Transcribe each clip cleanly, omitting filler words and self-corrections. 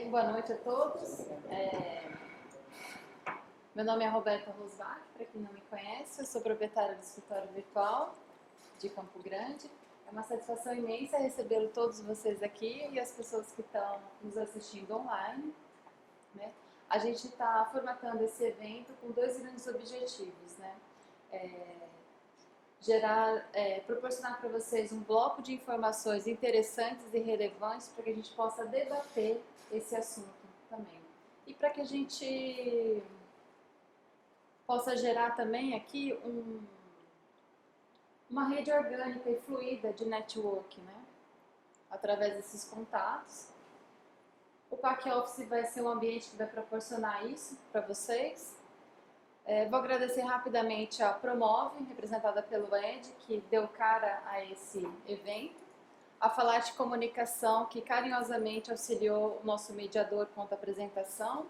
Bem, boa noite a todos. Meu nome é Roberta Rosbach, para quem não me conhece, eu sou proprietária do escritório virtual de Campo Grande. É uma satisfação imensa recebê-lo todos vocês aqui e as pessoas que estão nos assistindo online, né? A gente está formatando esse evento com dois grandes objetivos, né? Proporcionar para vocês um bloco de informações interessantes e relevantes para que a gente possa debater esse assunto também. E para que a gente possa gerar também aqui uma rede orgânica e fluida de network, né? Através desses contatos. O PAC Office vai ser um ambiente que vai proporcionar isso para vocês. Vou agradecer rapidamente a Promove, representada pelo Ed, que deu cara a esse evento. A Falate Comunicação, que carinhosamente auxiliou o nosso mediador quanto à apresentação.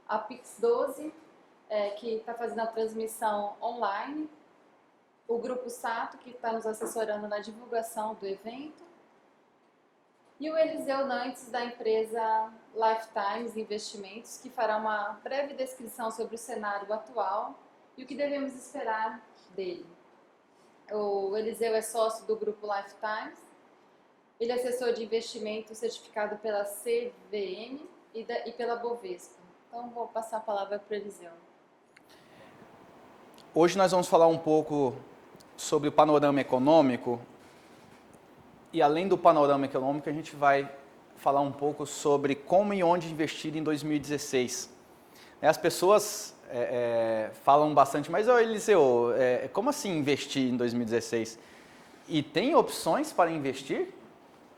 A Pix12, que está fazendo a transmissão online. O Grupo Sato, que está nos assessorando na divulgação do evento. E o Eliseu Nantes, da empresa Lifetimes Investimentos, que fará uma breve descrição sobre o cenário atual e o que devemos esperar dele. O Eliseu é sócio do Grupo Lifetimes, ele é assessor de investimento certificado pela CVM e pela Bovespa. Então, vou passar a palavra para o Eliseu. Hoje nós vamos falar um pouco sobre o panorama econômico. E além do panorama econômico, a gente vai falar um pouco sobre como e onde investir em 2016. As pessoas falam bastante, mas Eliseu, como assim investir em 2016? E tem opções para investir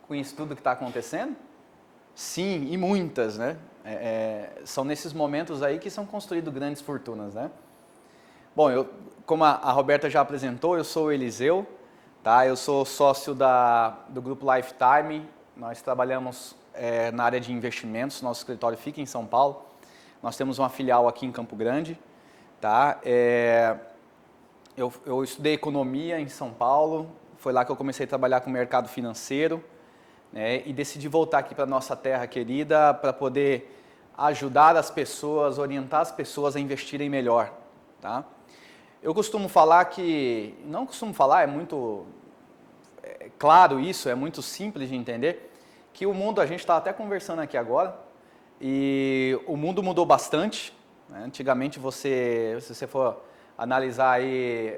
com isso tudo que está acontecendo? Sim, e muitas, né? São nesses momentos aí que são construídas grandes fortunas, né? Bom, como a Roberta já apresentou, eu sou o Eliseu. Tá, eu sou sócio do Grupo Lifetime, nós trabalhamos na área de investimentos, nosso escritório fica em São Paulo, nós temos uma filial aqui em Campo Grande. Tá? Eu estudei economia em São Paulo, foi lá que eu comecei a trabalhar com o mercado financeiro, né, e decidi voltar aqui para a nossa terra querida para poder ajudar as pessoas, orientar as pessoas a investirem melhor. Tá? Eu costumo falar que, não costumo falar, é muito claro isso, é muito simples de entender, que o mundo, a gente está até conversando aqui agora, e o mundo mudou bastante, né? Antigamente se você for analisar aí,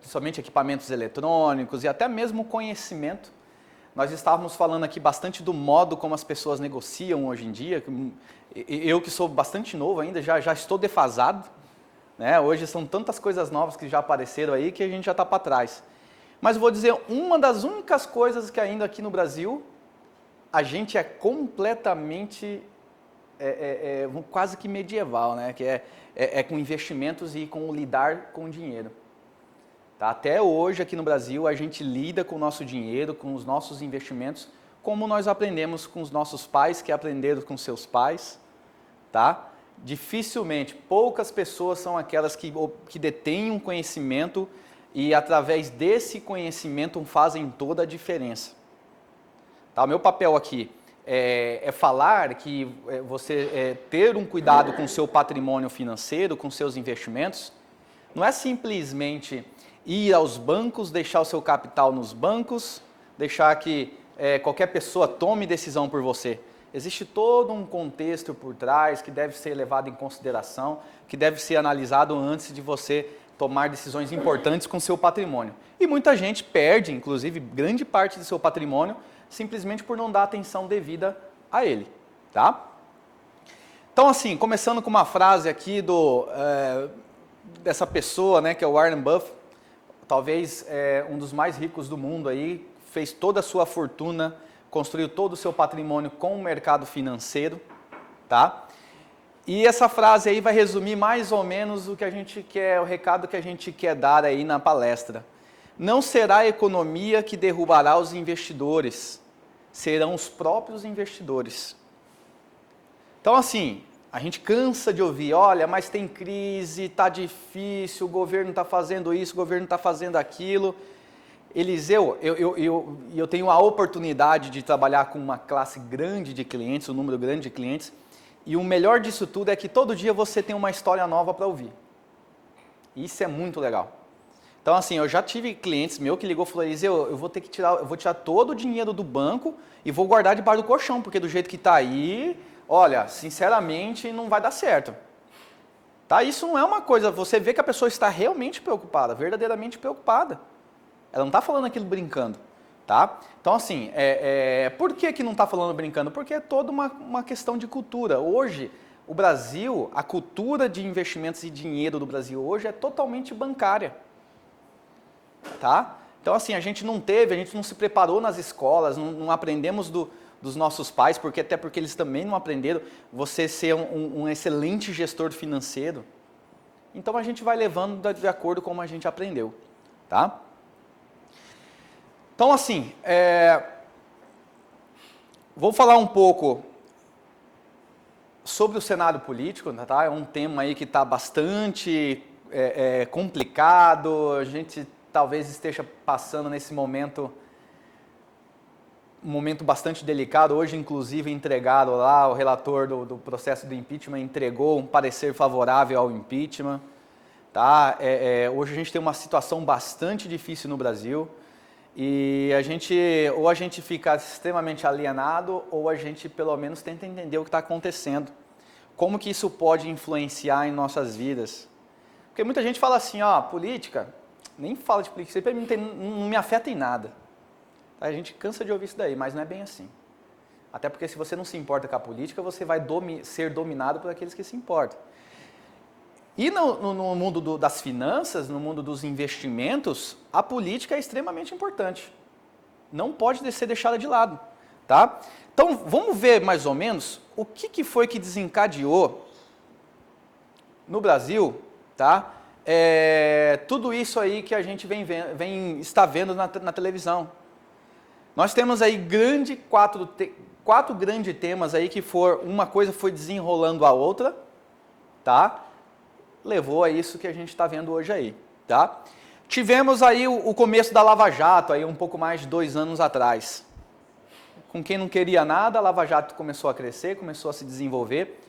somente equipamentos eletrônicos e até mesmo conhecimento, nós estávamos falando aqui bastante do modo como as pessoas negociam hoje em dia. Eu que sou bastante novo ainda, já estou defasado. Né? Hoje são tantas coisas novas que já apareceram aí que a gente já está para trás. Mas vou dizer, uma das únicas coisas que ainda aqui no Brasil, a gente é completamente, quase que medieval, né? Que é com investimentos e com lidar com dinheiro. Tá? Até hoje aqui no Brasil a gente lida com o nosso dinheiro, com os nossos investimentos, como nós aprendemos com os nossos pais, que aprenderam com seus pais, tá? Dificilmente, poucas pessoas são aquelas que detêm um conhecimento e através desse conhecimento fazem toda a diferença. Tá? O meu papel aqui é falar que você ter um cuidado com o seu patrimônio financeiro, com seus investimentos, não é simplesmente ir aos bancos, deixar o seu capital nos bancos, deixar que qualquer pessoa tome decisão por você. Existe todo um contexto por trás que deve ser levado em consideração, que deve ser analisado antes de você tomar decisões importantes com seu patrimônio. E muita gente perde, inclusive, grande parte do seu patrimônio simplesmente por não dar atenção devida a ele. Tá? Então, assim, começando com uma frase aqui dessa pessoa, né, que é o Warren Buffett, talvez um dos mais ricos do mundo aí, fez toda a sua fortuna, construiu todo o seu patrimônio com o mercado financeiro, tá? E essa frase aí vai resumir mais ou menos o que a gente quer, o recado que a gente quer dar aí na palestra. Não será a economia que derrubará os investidores, serão os próprios investidores. Então, assim, a gente cansa de ouvir, olha, mas tem crise, tá difícil, o governo está fazendo isso, o governo está fazendo aquilo. Eliseu, eu tenho a oportunidade de trabalhar com uma classe grande de clientes, um número grande de clientes, E o melhor disso tudo é que todo dia você tem uma história nova para ouvir. Isso é muito legal. Então, assim, eu já tive clientes meus que ligou e falou, Eliseu, eu vou tirar todo o dinheiro do banco e vou guardar debaixo do colchão, porque do jeito que está aí, olha, sinceramente, não vai dar certo. Tá? Isso não é uma coisa, você vê que a pessoa está realmente preocupada, verdadeiramente preocupada. Ela não está falando aquilo brincando. Tá? Então, assim, por que não está falando brincando? Porque é toda uma questão de cultura. Hoje, o Brasil, a cultura de investimentos e dinheiro do Brasil hoje é totalmente bancária. Tá? Então, assim, a gente não se preparou nas escolas, não aprendemos dos nossos pais, até porque eles também não aprenderam você ser um excelente gestor financeiro. Então, a gente vai levando de acordo com como a gente aprendeu. Tá? Então, assim, vou falar um pouco sobre o cenário político, tá? É um tema aí que está bastante complicado, a gente talvez esteja passando nesse momento, um momento bastante delicado. Hoje, inclusive, entregaram lá, o relator do processo do impeachment entregou um parecer favorável ao impeachment. Tá? Hoje a gente tem uma situação bastante difícil no Brasil e ou a gente fica extremamente alienado ou a gente pelo menos tenta entender o que está acontecendo. Como que isso pode influenciar em nossas vidas. Porque muita gente fala assim, ó, política, nem fala de política, isso aí não me afeta em nada. A gente cansa de ouvir isso daí, mas não é bem assim. Até porque se você não se importa com a política, você vai ser dominado por aqueles que se importam. E no mundo das finanças, no mundo dos investimentos, a política é extremamente importante. Não pode ser deixada de lado. Tá? Então, vamos ver mais ou menos o que foi que desencadeou no Brasil, tá? Tudo isso aí que a gente está vendo na televisão. Nós temos aí quatro grandes temas aí que uma coisa foi desenrolando a outra, tá? Levou a isso que a gente está vendo hoje aí, tá? Tivemos aí o começo da Lava Jato, aí um pouco mais de 2 anos atrás. Com quem não queria nada, a Lava Jato começou a crescer, começou a se desenvolver.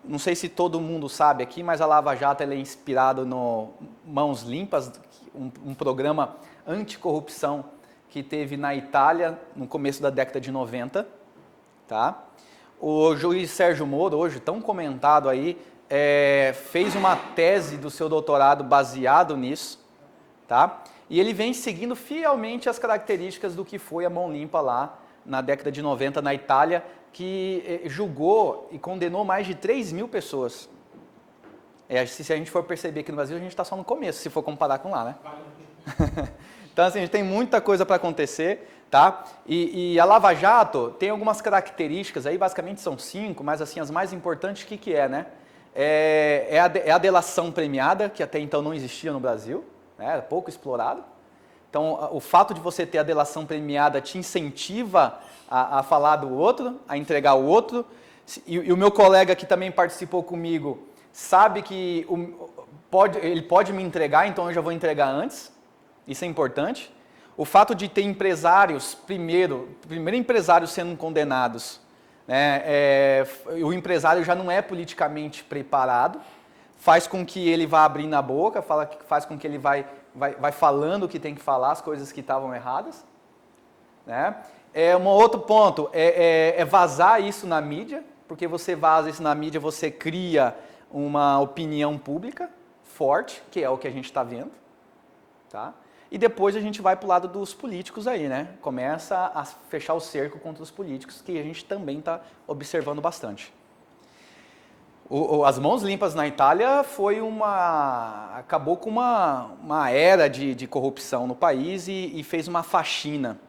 Não sei se todo mundo sabe aqui, mas a Lava Jato ela é inspirada no Mãos Limpas, um programa anticorrupção que teve na Itália no começo da década de 90. Tá? O juiz Sérgio Moro, hoje tão comentado aí, fez uma tese do seu doutorado baseado nisso. Tá? E ele vem seguindo fielmente as características do que foi a Mão Limpa lá na década de 90 na Itália, que julgou e condenou mais de 3.000 pessoas. Se a gente for perceber aqui no Brasil, a gente está só no começo, se for comparar com lá, né? Então, assim, a gente tem muita coisa para acontecer, tá? E a Lava Jato tem algumas características aí, basicamente são 5, mas assim, as mais importantes, o que é, né? É a delação premiada, que até então não existia no Brasil, né? Era pouco explorado. Então, o fato de você ter a delação premiada te incentiva a falar do outro, a entregar o outro. E o meu colega que também participou comigo sabe que ele pode me entregar, então eu já vou entregar antes. Isso é importante. O fato de ter empresários, primeiro empresários sendo condenados, né, o empresário já não é politicamente preparado, faz com que ele vá abrindo a boca, faz com que ele vai falando o que tem que falar, as coisas que estavam erradas. Né? Um outro ponto é vazar isso na mídia, porque você vaza isso na mídia, você cria uma opinião pública forte, que é o que a gente está vendo. Tá? E depois a gente vai para o lado dos políticos aí, né? Começa a fechar o cerco contra os políticos, que a gente também está observando bastante. As Mãos Limpas na Itália acabou com uma era de corrupção no país e fez uma faxina.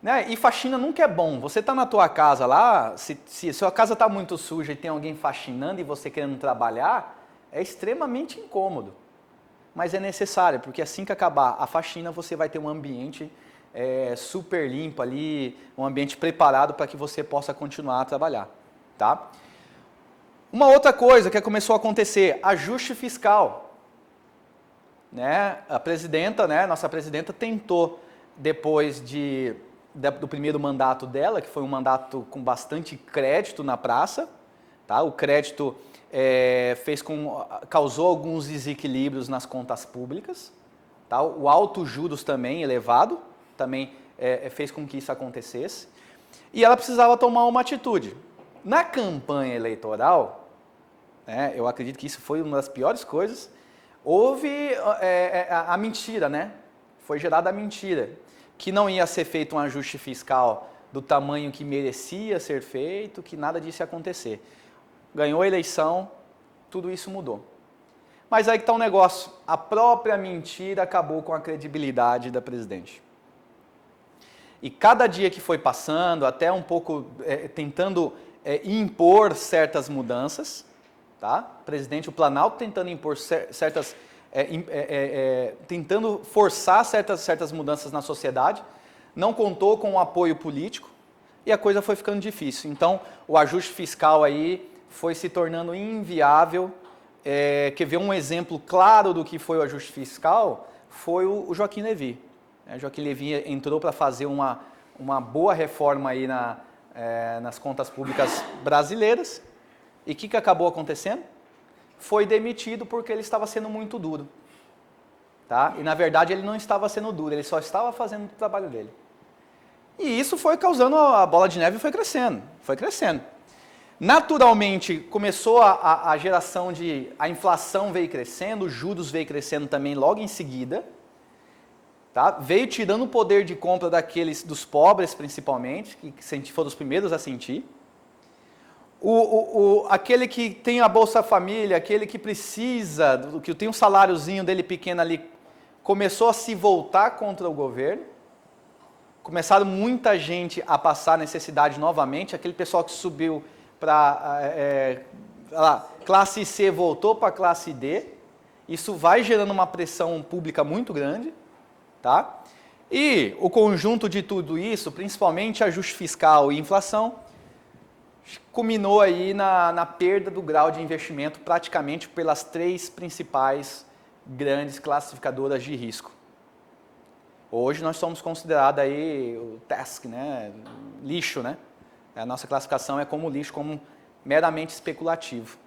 Né? E faxina nunca é bom. Você está na tua casa lá, se sua casa está muito suja e tem alguém faxinando e você querendo trabalhar, é extremamente incômodo. Mas é necessário, porque assim que acabar a faxina, você vai ter um ambiente super limpo ali, um ambiente preparado para que você possa continuar a trabalhar. Tá? Uma outra coisa que começou a acontecer, ajuste fiscal. Né? A presidenta, né, nossa presidenta tentou, depois do primeiro mandato dela, que foi um mandato com bastante crédito na praça, Tá? O crédito causou alguns desequilíbrios nas contas públicas. Tá? O alto juros também elevado também fez com que isso acontecesse. E ela precisava tomar uma atitude. Na campanha eleitoral, né, eu acredito que isso foi uma das piores coisas, houve a mentira, né? Foi gerada a mentira, que não ia ser feito um ajuste fiscal do tamanho que merecia ser feito, que nada disso ia acontecer. Ganhou a eleição, tudo isso mudou. Mas aí que está um negócio, a própria mentira acabou com a credibilidade da presidente. E cada dia que foi passando, até um pouco tentando impor certas mudanças, tá? O Planalto tentando impor certas, tentando forçar certas mudanças na sociedade, não contou com o apoio político e a coisa foi ficando difícil. Então, o ajuste fiscal aí foi se tornando inviável. Quer ver um exemplo claro do que foi o ajuste fiscal? Foi o Joaquim Levy. Joaquim Levy entrou para fazer uma boa reforma aí nas contas públicas brasileiras. E o que acabou acontecendo? Foi demitido porque ele estava sendo muito duro. Tá? E na verdade ele não estava sendo duro, ele só estava fazendo o trabalho dele. E isso foi causando, a bola de neve foi crescendo, foi crescendo. Naturalmente começou a geração a inflação veio crescendo, os juros veio crescendo também logo em seguida. Tá? Veio tirando o poder de compra dos pobres principalmente, que foram os primeiros a sentir. Aquele que tem a Bolsa Família, aquele que precisa, que tem um saláriozinho dele pequeno ali, começou a se voltar contra o governo. Começaram muita gente a passar necessidade novamente, aquele pessoal que subiu para classe C voltou para classe D. Isso vai gerando uma pressão pública muito grande. Tá? E o conjunto de tudo isso, principalmente ajuste fiscal e inflação, culminou aí na perda do grau de investimento praticamente pelas 3 principais grandes classificadoras de risco. Hoje nós somos considerados aí o TASC, né? Lixo, né? A nossa classificação é como lixo, como meramente especulativo.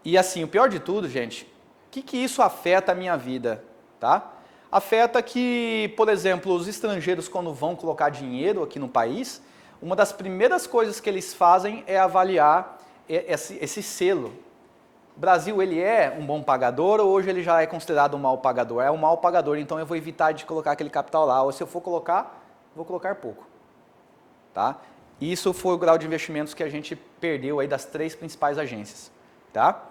E assim, o pior de tudo, gente, o que isso afeta a minha vida, tá? Afeta que, por exemplo, os estrangeiros quando vão colocar dinheiro aqui no país, uma das primeiras coisas que eles fazem é avaliar esse selo. O Brasil, ele é um bom pagador ou hoje ele já é considerado um mau pagador? É um mau pagador, então eu vou evitar de colocar aquele capital lá, ou se eu for colocar, vou colocar pouco. Tá? Isso foi o grau de investimentos que a gente perdeu aí das 3 principais agências. Tá?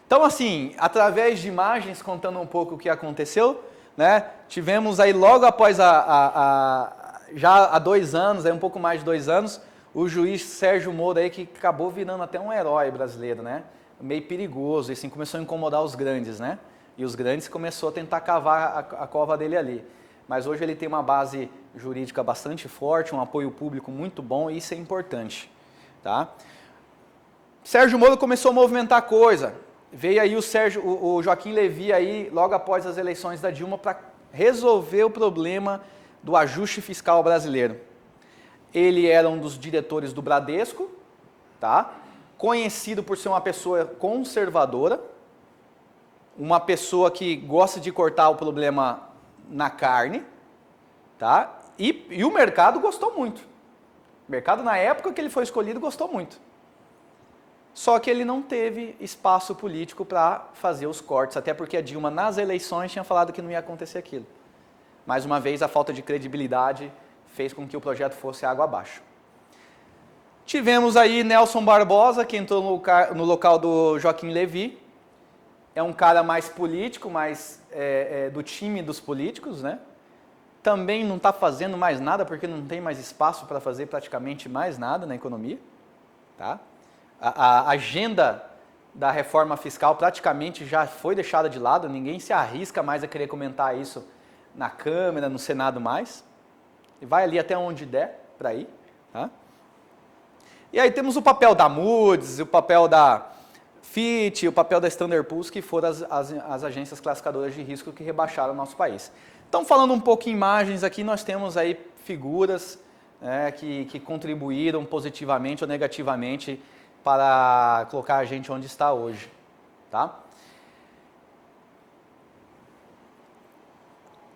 Então, assim, através de imagens, contando um pouco o que aconteceu, né, tivemos aí logo após já há 2 anos, aí um pouco mais de 2 anos, o juiz Sérgio Moro aí que acabou virando até um herói brasileiro, né? Meio perigoso, e assim, começou a incomodar os grandes, né? E os grandes começou a tentar cavar a cova dele ali. Mas hoje ele tem uma base jurídica bastante forte, um apoio público muito bom, e isso é importante, tá? Sérgio Moro começou a movimentar a coisa. Veio aí o Joaquim Levy aí, logo após as eleições da Dilma, para resolver o problema do ajuste fiscal brasileiro. Ele era um dos diretores do Bradesco, tá? Conhecido por ser uma pessoa conservadora, uma pessoa que gosta de cortar o problema na carne, tá? E o mercado gostou muito. O mercado, na época que ele foi escolhido, gostou muito. Só que ele não teve espaço político para fazer os cortes, até porque a Dilma, nas eleições, tinha falado que não ia acontecer aquilo. Mais uma vez, a falta de credibilidade fez com que o projeto fosse água abaixo. Tivemos aí Nelson Barbosa, que entrou no local do Joaquim Levy. É um cara mais político, mais do time dos políticos, né? Também não está fazendo mais nada, porque não tem mais espaço para fazer praticamente mais nada na economia. Tá? A agenda da reforma fiscal praticamente já foi deixada de lado, ninguém se arrisca mais a querer comentar isso na Câmara, no Senado mais. E vai ali até onde der para ir. Tá? E aí temos o papel da Moody's, o papel da Fitch, o papel da Standard Poor's, que foram as agências classificadoras de risco que rebaixaram o nosso país. Então, falando um pouco em imagens aqui, nós temos aí figuras que contribuíram positivamente ou negativamente para colocar a gente onde está hoje, tá?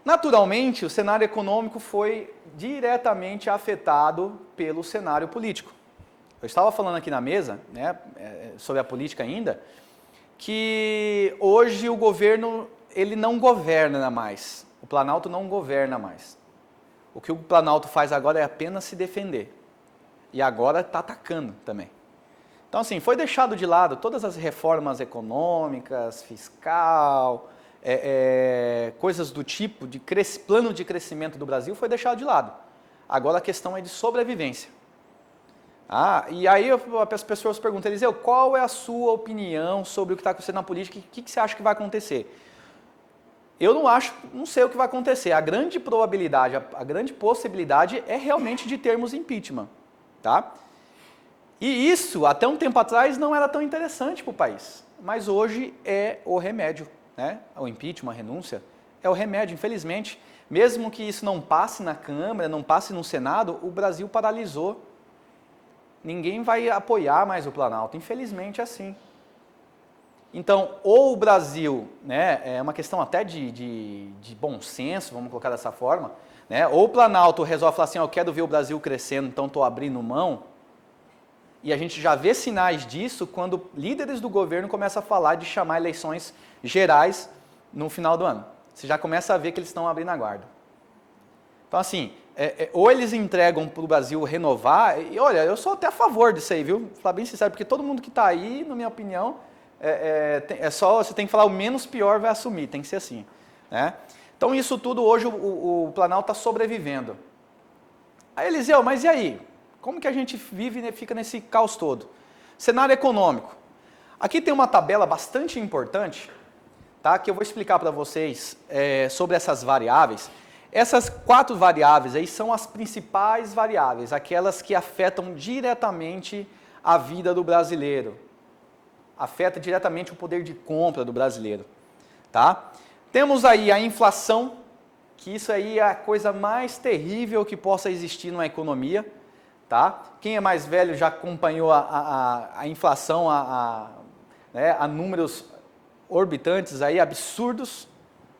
Naturalmente, o cenário econômico foi diretamente afetado pelo cenário político. Eu estava falando aqui na mesa, né, sobre a política ainda, que hoje o governo ele não governa mais, o Planalto não governa mais. O que o Planalto faz agora é apenas se defender. E agora está atacando também. Então, assim, foi deixado de lado todas as reformas econômicas, fiscal, coisas do tipo, plano de crescimento do Brasil foi deixado de lado. Agora a questão é de sobrevivência. E aí as pessoas perguntam, Eliseu, qual é a sua opinião sobre o que está acontecendo na política? O que você acha que vai acontecer? Eu não sei o que vai acontecer. A grande probabilidade, a grande possibilidade é realmente de termos impeachment. Tá? E isso, até um tempo atrás, não era tão interessante para o país. Mas hoje é o remédio. Né? O impeachment, a renúncia, é o remédio. Infelizmente, mesmo que isso não passe na Câmara, não passe no Senado, o Brasil paralisou. Ninguém vai apoiar mais o Planalto. Infelizmente é assim. Então, ou o Brasil, né, é uma questão até de bom senso, vamos colocar dessa forma, né, ou o Planalto resolve falar assim, eu quero ver o Brasil crescendo, então estou abrindo mão, e a gente já vê sinais disso quando líderes do governo começam a falar de chamar eleições gerais no final do ano. Você já começa a ver que eles estão abrindo a guarda. Então, assim, ou eles entregam para o Brasil renovar, e olha, eu sou até a favor disso aí, viu? Vou falar bem sincero, porque todo mundo que está aí, na minha opinião, só você tem que falar o menos pior vai assumir, tem que ser assim. Né? Então, isso tudo hoje o Planalto está sobrevivendo. Aí, Eliseu, mas e aí? Como que a gente vive e fica nesse caos todo? Cenário econômico. Aqui tem uma tabela bastante importante, tá? Que eu vou explicar para vocês sobre essas variáveis. Essas 4 variáveis aí são as principais variáveis, aquelas que afetam diretamente a vida do brasileiro. Afeta diretamente o poder de compra do brasileiro. Tá? Temos aí a inflação, que isso aí é a coisa mais terrível que possa existir numa economia. Tá? Quem é mais velho já acompanhou a inflação né, a números orbitantes, aí, absurdos.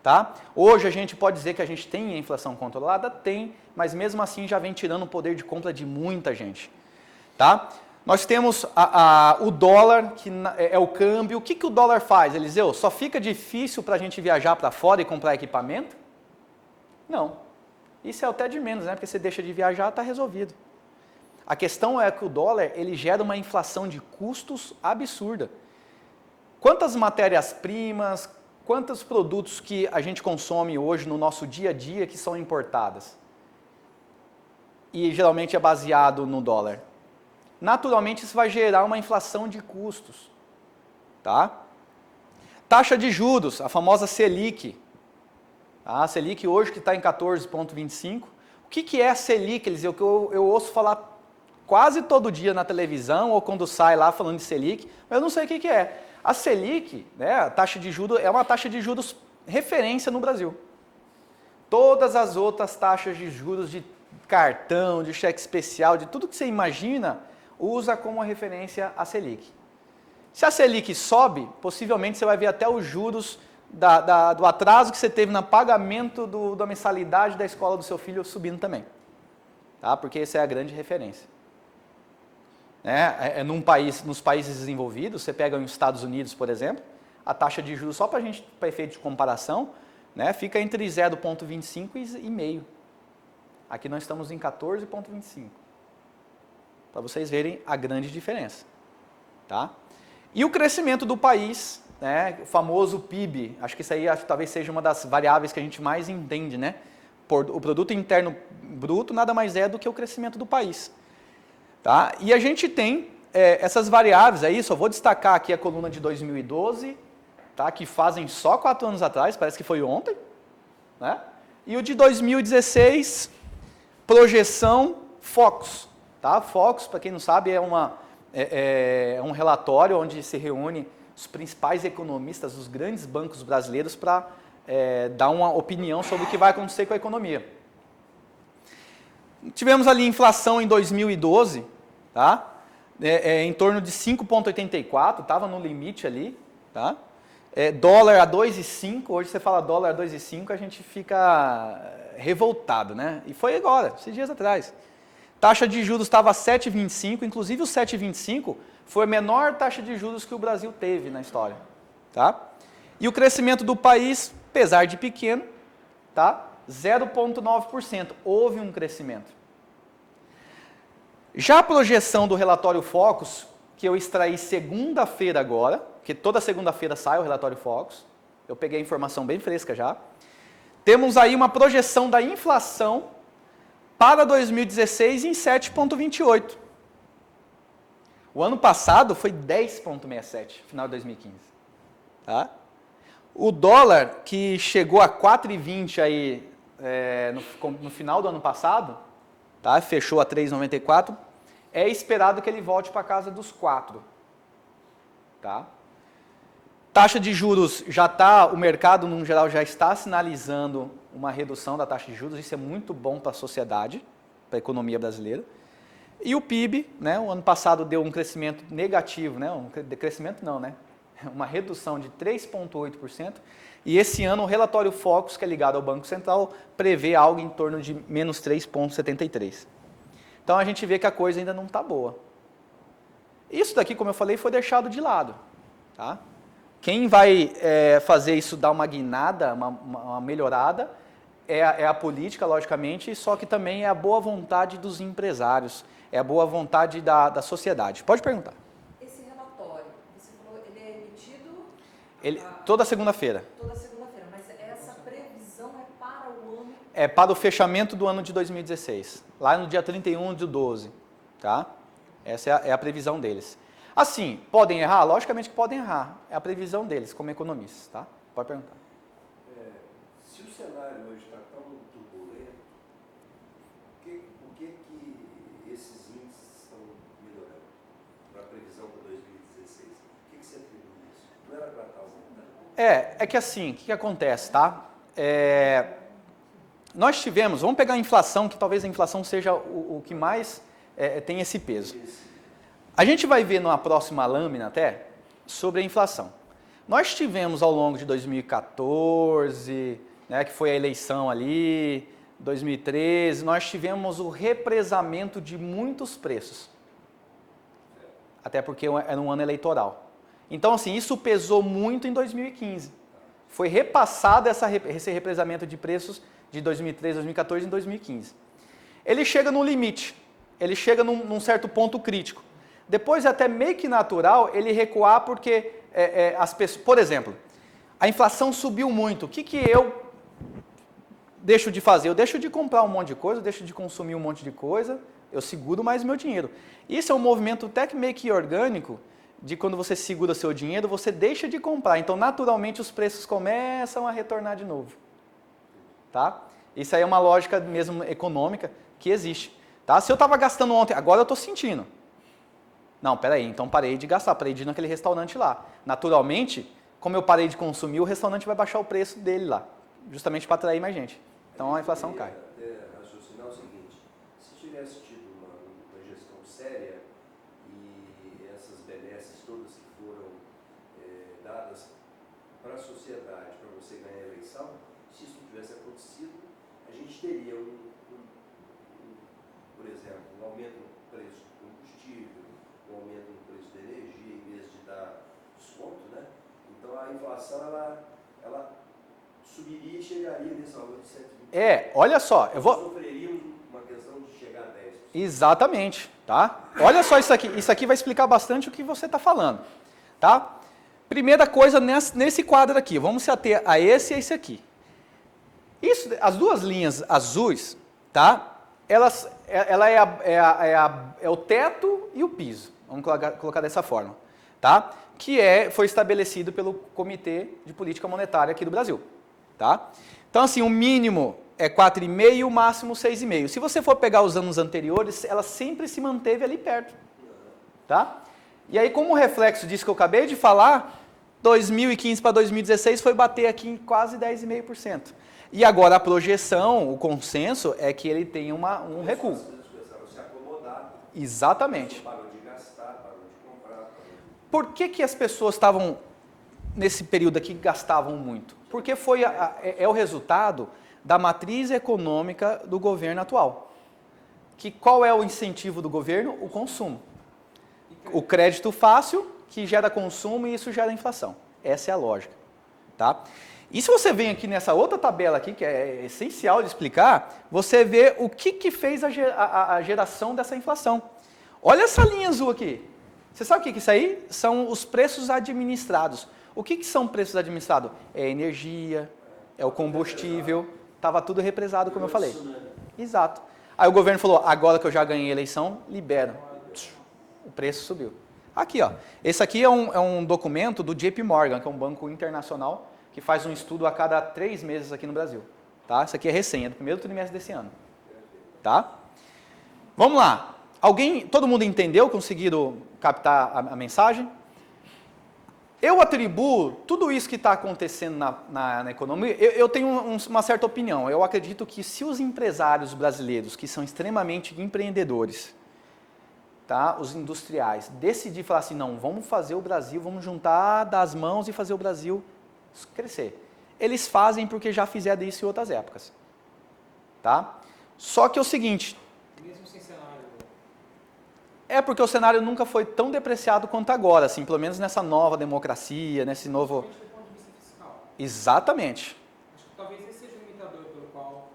Tá? Hoje a gente pode dizer que a gente tem a inflação controlada? Tem, mas mesmo assim já vem tirando o poder de compra de muita gente. Tá? Nós temos o dólar, que é o câmbio. O que o dólar faz, Eliseu? Só fica difícil para a gente viajar para fora e comprar equipamento? Não. Isso é até de menos, né? Porque você deixa de viajar, está resolvido. A questão é que o dólar ele gera uma inflação de custos absurda. Quantas matérias-primas, quantos produtos que a gente consome hoje no nosso dia a dia que são importadas? E geralmente é baseado no dólar. Naturalmente isso vai gerar uma inflação de custos. Tá? Taxa de juros, a famosa Selic. A Selic hoje que está em 14,25. O que é a Selic? Eu ouço falar quase todo dia na televisão ou quando sai lá falando de Selic, mas eu não sei o que é. A Selic, né, a taxa de juros, é uma taxa de juros referência no Brasil. Todas as outras taxas de juros de cartão, de cheque especial, de tudo que você imagina, usa como referência a Selic. Se a Selic sobe, possivelmente você vai ver até os juros do atraso que você teve no pagamento da mensalidade da escola do seu filho subindo também. Tá? Porque essa é a grande referência. Nos países desenvolvidos, você pega os Estados Unidos, por exemplo, a taxa de juros, só para efeito de comparação, né, fica entre 0,25 e 0,5. Aqui nós estamos em 14,25. Para vocês verem a grande diferença. Tá? E o crescimento do país, né, o famoso PIB, acho que isso aí talvez seja uma das variáveis que a gente mais entende, né? O produto interno bruto nada mais é do que o crescimento do país. Tá? E a gente tem essas variáveis aí, só vou destacar aqui a coluna de 2012, tá? Que fazem só 4 anos atrás, parece que foi ontem. Né? E o de 2016, projeção Focus. Tá? Focus, para quem não sabe, é um relatório onde se reúne os principais economistas dos grandes bancos brasileiros para dar uma opinião sobre o que vai acontecer com a economia. Tivemos ali inflação em 2012, tá? em torno de 5,84, estava no limite ali, tá? Dólar a 2,5, hoje você fala dólar a 2,5, a gente fica revoltado, né? E foi agora, esses dias atrás. Taxa de juros estava a 7,25, inclusive o 7,25 foi a menor taxa de juros que o Brasil teve na história, tá? E o crescimento do país, apesar de pequeno, tá? 0,9%, houve um crescimento. Já a projeção do relatório Focus, que eu extraí segunda-feira agora, que toda segunda-feira sai o relatório Focus, eu peguei a informação bem fresca já, temos aí uma projeção da inflação para 2016 em 7,28. O ano passado foi 10,67, final de 2015. Tá? O dólar, que chegou a 4,20 aí, no final do ano passado, tá? Fechou a 3,94, é esperado que ele volte para casa dos 4. Tá? Taxa de juros o mercado no geral já está sinalizando uma redução da taxa de juros, isso é muito bom para a sociedade, para a economia brasileira. E o PIB, né, o ano passado deu um crescimento negativo, né, uma redução de 3,8%, e esse ano o relatório Focus, que é ligado ao Banco Central, prevê algo em torno de menos 3,73%. Então a gente vê que a coisa ainda não está boa. Isso daqui, como eu falei, foi deixado de lado. Tá? Quem vai fazer isso dar uma guinada, uma melhorada, é a política, logicamente, só que também é a boa vontade dos empresários, é a boa vontade da sociedade. Pode perguntar. Esse relatório, você falou, ele é emitido? Toda segunda-feira. Toda segunda-feira, mas essa previsão é para o ano? É para o fechamento do ano de 2016, lá no dia 31/12, tá? Essa é a previsão deles. Assim, podem errar? Logicamente que podem errar. É a previsão deles, como economistas, tá? Pode perguntar. Se o cenário hoje está tão turbulento, por que esses índices estão melhorando para a previsão para 2016? O que você atribui isso? Não era para estar aumentando? É que assim, o que acontece, tá? Nós tivemos, vamos pegar a inflação, que talvez a inflação seja o que mais tem esse peso. A gente vai ver numa próxima lâmina até sobre a inflação. Nós tivemos ao longo de 2014, né, que foi a eleição ali, 2013, nós tivemos o represamento de muitos preços. Até porque era um ano eleitoral. Então, assim, isso pesou muito em 2015. Foi repassado esse represamento de preços de 2013, 2014 em 2015. Ele chega no limite, ele chega num certo ponto crítico. Depois é até meio que natural ele recuar porque as pessoas... Por exemplo, a inflação subiu muito. O que eu deixo de fazer? Eu deixo de comprar um monte de coisa, eu deixo de consumir um monte de coisa, eu seguro mais meu dinheiro. Isso é um movimento até que meio que orgânico, de quando você segura seu dinheiro, você deixa de comprar. Então, naturalmente, os preços começam a retornar de novo. Tá? Isso aí é uma lógica mesmo econômica que existe. Tá? Se eu estava gastando ontem, agora eu estou sentindo. Não, peraí, então parei de gastar, parei de ir naquele restaurante lá. Naturalmente, como eu parei de consumir, o restaurante vai baixar o preço dele lá, justamente para atrair mais gente. Então a inflação cai. Raciocinar o seguinte, se tivesse tido uma gestão séria e essas benesses todas que foram dadas para a sociedade, para você ganhar a eleição, se isso não tivesse acontecido, a gente teria por exemplo, um aumento no preço do combustível, um aumento no preço da energia, em vez de dar desconto, né? Então a inflação ela subiria e chegaria nesse valor de 120. Olha só, Nós sofreríamos uma questão de chegar a 10%. Exatamente, tá? Olha só isso aqui vai explicar bastante o que você está falando, tá? Primeira coisa nesse quadro aqui, vamos se ater a esse e a esse aqui. Isso, as duas linhas azuis, tá? Ela é o teto e o piso, vamos colocar dessa forma, tá? Que foi estabelecido pelo Comitê de Política Monetária aqui do Brasil, tá? Então, assim, o mínimo é 4,5, o máximo 6,5. Se você for pegar os anos anteriores, ela sempre se manteve ali perto, tá? E aí, como reflexo disso que eu acabei de falar, 2015 para 2016 foi bater aqui em quase 10,5%. E agora a projeção, o consenso, é que ele tem um recuo. Se acomodar, exatamente. parou de gastar. gastar, parou de comprar. Parou de... Por que as pessoas estavam, nesse período aqui, gastavam muito? Porque é o resultado da matriz econômica do governo atual. Qual é o incentivo do governo? O consumo. O crédito fácil, que gera consumo e isso gera inflação. Essa é a lógica. Tá? E se você vem aqui nessa outra tabela aqui, que é essencial de explicar, você vê o que fez a geração dessa inflação. Olha essa linha azul aqui. Você sabe o que é isso aí? São os preços administrados. O que são preços administrados? É a energia, é o combustível, estava tudo represado, como eu falei. Exato. Aí o governo falou, agora que eu já ganhei a eleição, libera. O preço subiu. Aqui, ó. Esse aqui é um documento do JP Morgan, que é um banco internacional, que faz um estudo a cada 3 meses aqui no Brasil. Tá? Isso aqui é recém, é do primeiro trimestre desse ano. Tá? Vamos lá. Todo mundo entendeu? Conseguiram captar a mensagem? Eu atribuo tudo isso que está acontecendo na economia, eu tenho uma certa opinião. Eu acredito que se os empresários brasileiros, que são extremamente empreendedores, tá, os industriais, decidir falar assim, não, vamos fazer o Brasil, vamos juntar das mãos e fazer o Brasil crescer. Eles fazem porque já fizeram isso em outras épocas. Tá? Só que é o seguinte... Mesmo sem cenário... É porque o cenário nunca foi tão depreciado quanto agora, assim, pelo menos nessa nova democracia, nesse novo... Do ponto de vista fiscal. Exatamente. Acho que talvez esse seja o limitador pelo qual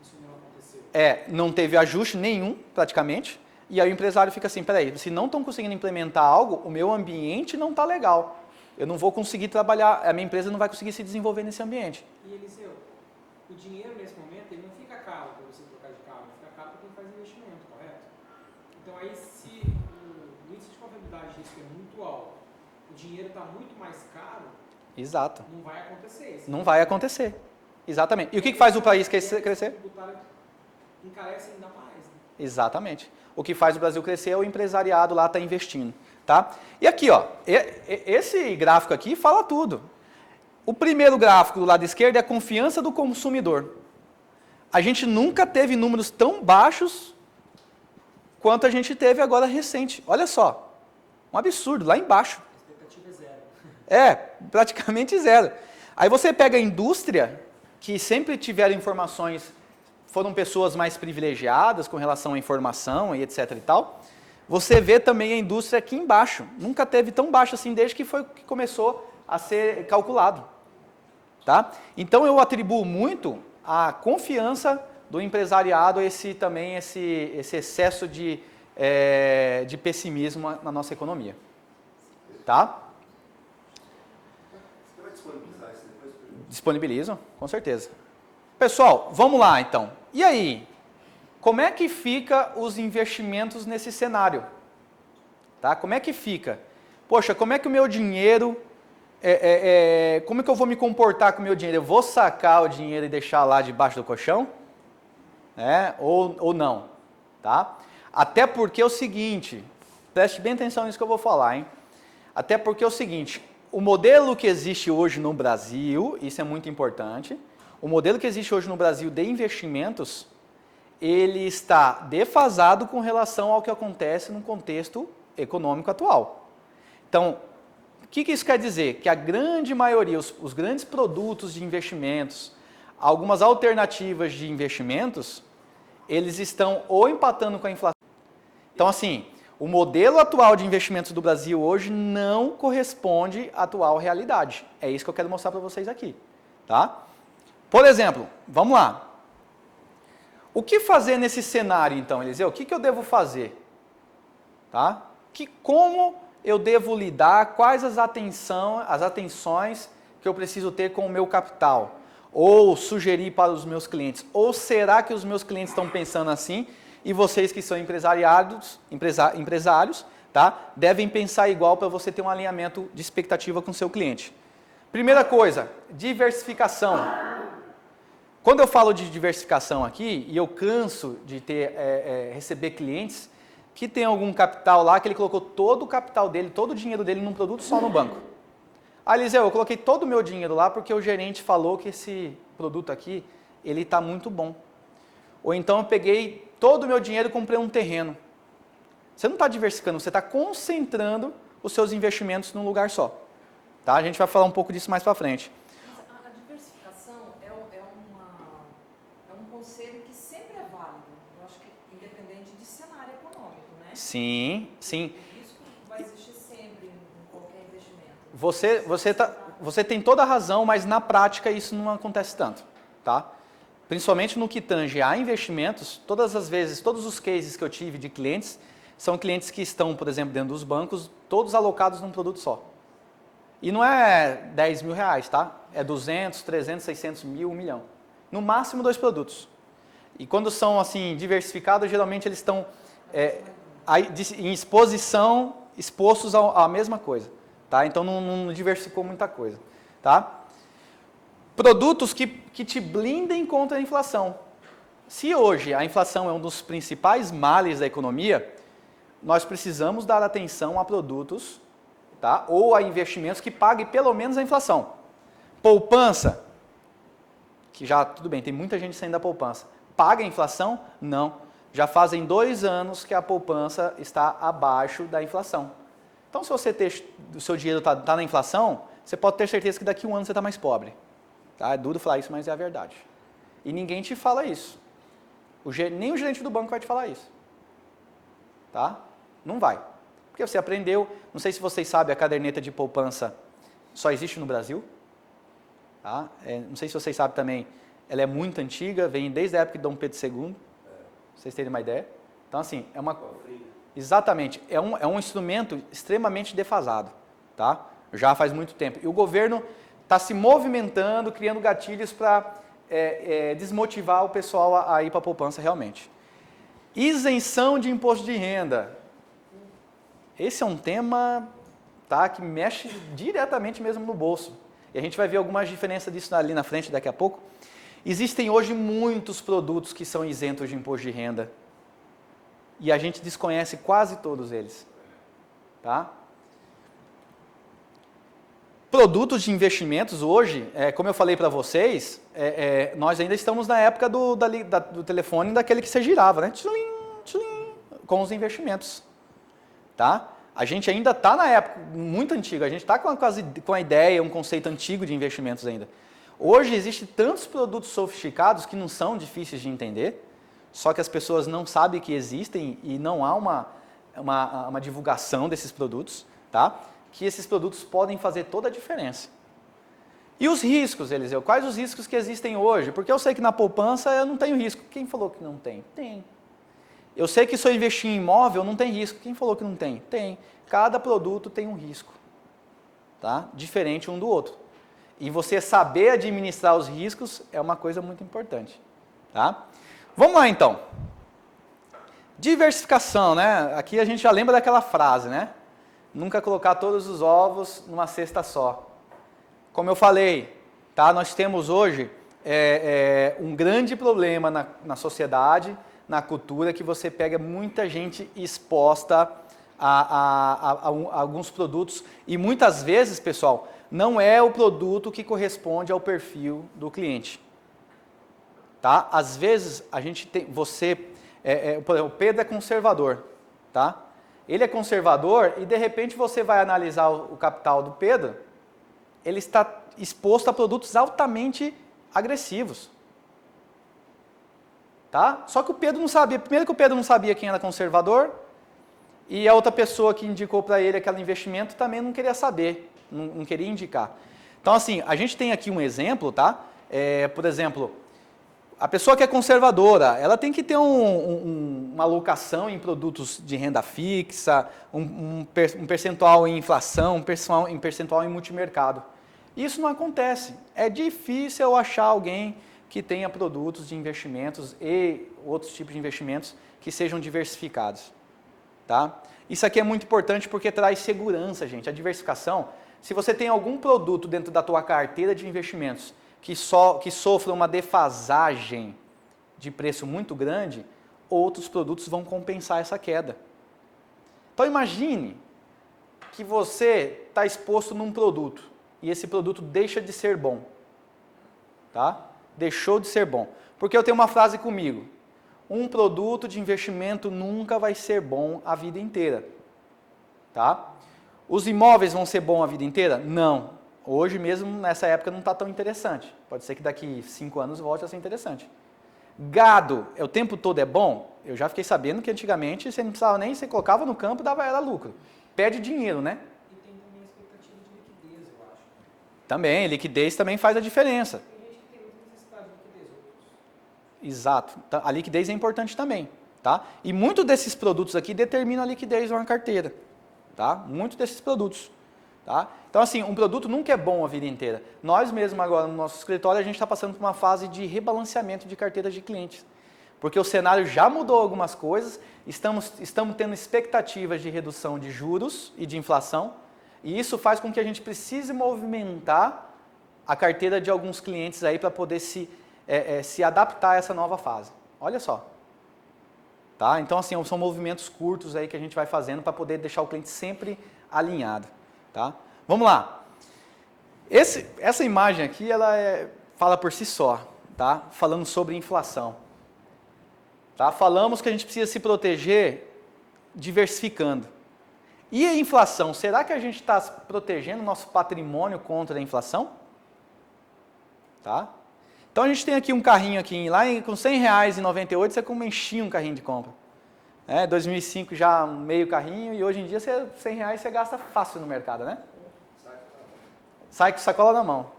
isso não aconteceu. Não teve ajuste nenhum, praticamente, e aí o empresário fica assim, peraí, se não estão conseguindo implementar algo, o meu ambiente não está legal. Eu não vou conseguir trabalhar, a minha empresa não vai conseguir se desenvolver nesse ambiente. E Eliseu, o dinheiro nesse momento ele não fica caro para você trocar de carro, fica caro para quem faz investimento, correto? Então aí se o índice de confiabilidade de risco é muito alto, o dinheiro está muito mais caro, Exato. não vai acontecer. Não vai acontecer. Exatamente. E o que faz o país crescer? Encarece ainda mais. Né? Exatamente. O que faz o Brasil crescer é o empresariado lá estar investindo. Tá? E aqui, ó, esse gráfico aqui fala tudo. O primeiro gráfico do lado esquerdo é a confiança do consumidor. A gente nunca teve números tão baixos quanto a gente teve agora recente. Olha só, um absurdo, lá embaixo. A expectativa é zero. Praticamente zero. Aí você pega a indústria, que sempre tiveram informações, foram pessoas mais privilegiadas com relação à informação e etc e tal. Você vê também a indústria aqui embaixo. Nunca teve tão baixo assim desde que começou a ser calculado. Tá? Então eu atribuo muito a confiança do empresariado a esse excesso de pessimismo na nossa economia. Tá? Você vai disponibilizar isso depois? Disponibilizo, com certeza. Pessoal, vamos lá então. E aí? Como é que fica os investimentos nesse cenário? Tá? Como é que fica? Poxa, como é que o meu dinheiro... como é que eu vou me comportar com o meu dinheiro? Eu vou sacar o dinheiro e deixar lá debaixo do colchão? Ou não? Tá? Até porque é o seguinte, preste bem atenção nisso que eu vou falar, hein? Até porque é o seguinte, o modelo que existe hoje no Brasil, isso é muito importante, o modelo que existe hoje no Brasil de investimentos, ele está defasado com relação ao que acontece no contexto econômico atual. Então, o que isso quer dizer? Que a grande maioria, os grandes produtos de investimentos, algumas alternativas de investimentos, eles estão ou empatando com a inflação. Então, assim, o modelo atual de investimentos do Brasil hoje não corresponde à atual realidade. É isso que eu quero mostrar para vocês aqui. Tá? Por exemplo, vamos lá. O que fazer nesse cenário, então, Eliseu? O que eu devo fazer? Tá? Como eu devo lidar? Quais as atenções que eu preciso ter com o meu capital? Ou sugerir para os meus clientes? Ou será que os meus clientes estão pensando assim e vocês que são empresários, tá? Devem pensar igual para você ter um alinhamento de expectativa com o seu cliente. Primeira coisa, diversificação. Quando eu falo de diversificação aqui, e eu canso de receber clientes que tem algum capital lá, que ele colocou todo o capital dele, todo o dinheiro dele num produto só no banco. Ah, Eliseu, eu coloquei todo o meu dinheiro lá porque o gerente falou que esse produto aqui, ele está muito bom. Ou então eu peguei todo o meu dinheiro e comprei um terreno. Você não está diversificando, você está concentrando os seus investimentos num lugar só. Tá? A gente vai falar um pouco disso mais para frente. Mas a diversificação é um conselho que sempre é válido. Eu acho que independente de cenário econômico, né? Sim, sim. O risco vai existir sempre em qualquer investimento. Você tem toda a razão, mas na prática isso não acontece tanto. Tá? Principalmente no que tange a investimentos, todas as vezes, todos os cases que eu tive de clientes, são clientes que estão, por exemplo, dentro dos bancos, todos alocados num produto só. E não é 10 mil reais, tá? É 200, 300, 600 mil, 1 milhão. No máximo 2 produtos. E quando são assim diversificados, geralmente eles estão em exposição, expostos à mesma coisa. Tá? Então não diversificou muita coisa. Tá? Produtos que te blindem contra a inflação. Se hoje a inflação é um dos principais males da economia, nós precisamos dar atenção a produtos, tá? Ou a investimentos que paguem pelo menos a inflação. Poupança, que já, tudo bem, tem muita gente saindo da poupança. Paga a inflação? Não. Já fazem 2 anos que a poupança está abaixo da inflação. Então, se o seu dinheiro está na inflação, você pode ter certeza que daqui a 1 ano você está mais pobre. Tá? É duro falar isso, mas é a verdade. E ninguém te fala isso. Nem o gerente do banco vai te falar isso. Tá? Não vai. Porque você aprendeu, não sei se vocês sabem, a caderneta de poupança só existe no Brasil. Tá? Não sei se vocês sabem também, ela é muito antiga, vem desde a época de Dom Pedro II, pra vocês terem uma ideia. Então, assim, exatamente, é um instrumento extremamente defasado. Tá? Já faz muito tempo. E o governo está se movimentando, criando gatilhos para desmotivar o pessoal a ir para a poupança realmente. Isenção de imposto de renda. Esse é um tema, tá, que mexe diretamente mesmo no bolso. E a gente vai ver algumas diferenças disso ali na frente daqui a pouco. Existem hoje muitos produtos que são isentos de imposto de renda. E a gente desconhece quase todos eles. Tá? Produtos de investimentos hoje, como eu falei para vocês, nós ainda estamos na época do telefone daquele que você girava, né? Tchulim, tchulim, com os investimentos. Tá? A gente ainda está na época muito antiga, a gente está com a ideia, um conceito antigo de investimentos ainda. Hoje existem tantos produtos sofisticados que não são difíceis de entender, só que as pessoas não sabem que existem e não há uma divulgação desses produtos, tá? Que esses produtos podem fazer toda a diferença. E os riscos, Eliseu? Quais os riscos que existem hoje? Porque eu sei que na poupança eu não tenho risco. Quem falou que não tem? Tem. Eu sei que se eu investir em imóvel não tem risco. Quem falou que não tem? Tem. Cada produto tem um risco, tá? Diferente um do outro. E você saber administrar os riscos é uma coisa muito importante. Tá? Vamos lá então. Diversificação, né? Aqui a gente já lembra daquela frase, né? Nunca colocar todos os ovos numa cesta só. Como eu falei, tá? Nós temos hoje um grande problema na sociedade, na cultura, que você pega muita gente exposta a alguns produtos e muitas vezes, pessoal, não é o produto que corresponde ao perfil do cliente. Tá? Às vezes, a gente tem, por exemplo, o Pedro é conservador, tá? Ele é conservador e, de repente, você vai analisar o capital do Pedro, ele está exposto a produtos altamente agressivos. Tá? Só que o Pedro não sabia, primeiro que o Pedro não sabia quem era conservador, e a outra pessoa que indicou para ele aquele investimento também não queria saber, não queria indicar. Então, assim, a gente tem aqui um exemplo, tá? Por exemplo, a pessoa que é conservadora, ela tem que ter uma alocação em produtos de renda fixa, um percentual em inflação, um percentual em multimercado. Isso não acontece. É difícil eu achar alguém que tenha produtos de investimentos e outros tipos de investimentos que sejam diversificados. Tá? Isso aqui é muito importante porque traz segurança, gente. A diversificação, se você tem algum produto dentro da tua carteira de investimentos que sofra uma defasagem de preço muito grande, outros produtos vão compensar essa queda. Então imagine que você está exposto num produto e esse produto deixa de ser bom. Tá? Deixou de ser bom. Porque eu tenho uma frase comigo, um produto de investimento nunca vai ser bom a vida inteira. Tá? Os imóveis vão ser bons a vida inteira? Não. Hoje mesmo, nessa época, não está tão interessante. Pode ser que daqui 5 anos volte a ser interessante. Gado, o tempo todo é bom? Eu já fiquei sabendo que antigamente você não precisava nem, você colocava no campo e era lucro. Perde dinheiro, né? E tem também a expectativa de liquidez, eu acho. Também, liquidez também faz a diferença. Tem gente que tem muita necessidade de liquidez, outros. Exato. A liquidez é importante também, tá? E muitos desses produtos aqui determinam a liquidez de uma carteira, tá? Muitos desses produtos, tá? Então, assim, um produto nunca é bom a vida inteira. Nós mesmos agora, no nosso escritório, a gente está passando por uma fase de rebalanceamento de carteiras de clientes. Porque o cenário já mudou algumas coisas, estamos tendo expectativas de redução de juros e de inflação, e isso faz com que a gente precise movimentar a carteira de alguns clientes aí para poder se adaptar a essa nova fase. Olha só. Tá? Então, assim, são movimentos curtos aí que a gente vai fazendo para poder deixar o cliente sempre alinhado. Tá? Vamos lá. Essa imagem aqui, ela fala por si só, tá? Falando sobre inflação. Tá? Falamos que a gente precisa se proteger diversificando. E a inflação? Será que a gente está protegendo o nosso patrimônio contra a inflação? Tá? Então a gente tem aqui um carrinho aqui, lá com R$100,98 você enchia um carrinho de compra. 2005 já meio carrinho e hoje em dia R$100 você gasta fácil no mercado, né? Sai com sacola na mão.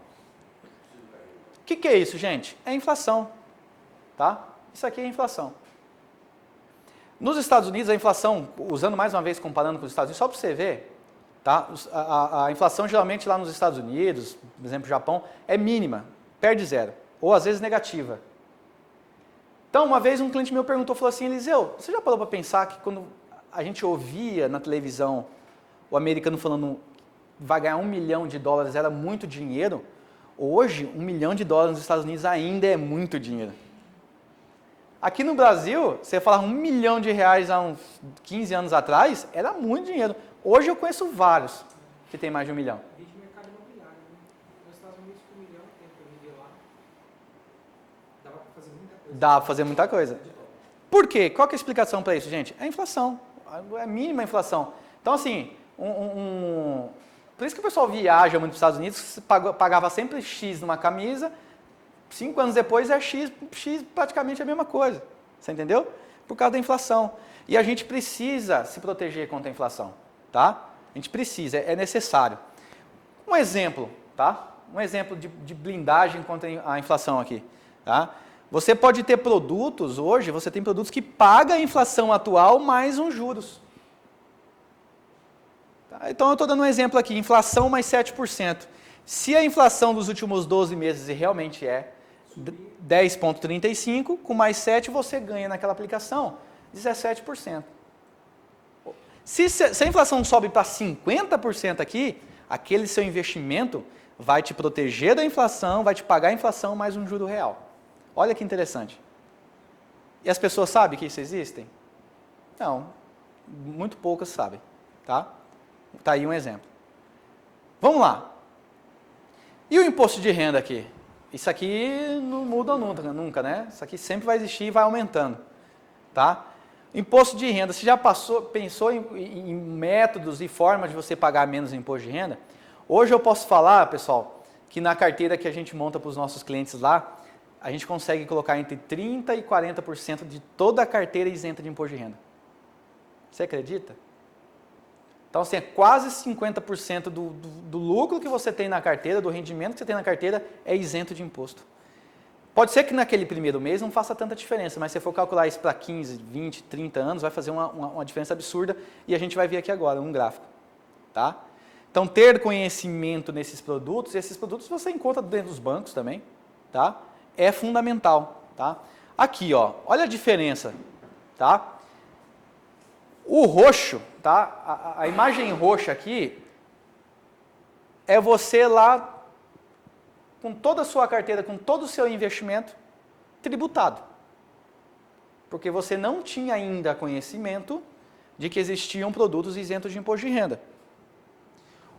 O que é isso, gente? É inflação. Tá? Isso aqui é inflação. Nos Estados Unidos, a inflação, usando mais uma vez, comparando com os Estados Unidos, só para você ver, tá? A inflação geralmente lá nos Estados Unidos, por exemplo, Japão, é mínima, perde zero, ou às vezes negativa. Então, uma vez um cliente meu perguntou, falou assim, Eliseu, você já parou para pensar que quando a gente ouvia na televisão o americano falando vai ganhar $1 milhão, era muito dinheiro, hoje $1 milhão nos Estados Unidos ainda é muito dinheiro. Aqui no Brasil, você falar R$1 milhão há uns 15 anos atrás, era muito dinheiro. Hoje eu conheço vários que tem mais de $1 milhão. Vídeo mercado imobiliário, né? Nos Estados Unidos, com $1 milhão, tempo eu vivia lá, dava para fazer muita coisa. Dá para fazer muita coisa. Por quê? Qual que é a explicação para isso, gente? É a inflação. É a mínima inflação. Então, assim, por isso que o pessoal viaja muito para os Estados Unidos, pagava sempre X numa camisa, 5 anos depois é X praticamente a mesma coisa. Você entendeu? Por causa da inflação. E a gente precisa se proteger contra a inflação. Tá? A gente precisa, é necessário. Um exemplo, tá? Um exemplo de blindagem contra a inflação aqui. Tá? Você pode ter produtos, hoje você tem produtos que pagam a inflação atual mais uns juros. Tá? Então eu estou dando um exemplo aqui, inflação mais 7%. Se a inflação dos últimos 12 meses, e realmente é, 10,35, com mais 7 você ganha naquela aplicação 17%. Se a inflação sobe para 50% aqui, aquele seu investimento vai te proteger da inflação, vai te pagar a inflação mais um juro real. Olha que interessante. E as pessoas sabem que isso existe? Não, muito poucas sabem. Tá aí um exemplo. Vamos lá. E o imposto de renda aqui? Isso aqui não muda nunca, né? Isso aqui sempre vai existir e vai aumentando. Tá? Imposto de renda, você já pensou em métodos e formas de você pagar menos imposto de renda? Hoje eu posso falar, pessoal, que na carteira que a gente monta para os nossos clientes lá, a gente consegue colocar entre 30% e 40% de toda a carteira isenta de imposto de renda. Você acredita? Então, assim, é quase 50% do lucro que você tem na carteira, do rendimento que você tem na carteira, é isento de imposto. Pode ser que naquele primeiro mês não faça tanta diferença, mas se você for calcular isso para 15, 20, 30 anos, vai fazer uma diferença absurda e a gente vai ver aqui agora um gráfico. Tá? Então, ter conhecimento nesses produtos, e esses produtos você encontra dentro dos bancos também, tá? É fundamental. Tá? Aqui, ó, olha a diferença. Tá? O roxo, tá? A imagem roxa aqui é você lá com toda a sua carteira, com todo o seu investimento tributado. Porque você não tinha ainda conhecimento de que existiam produtos isentos de imposto de renda.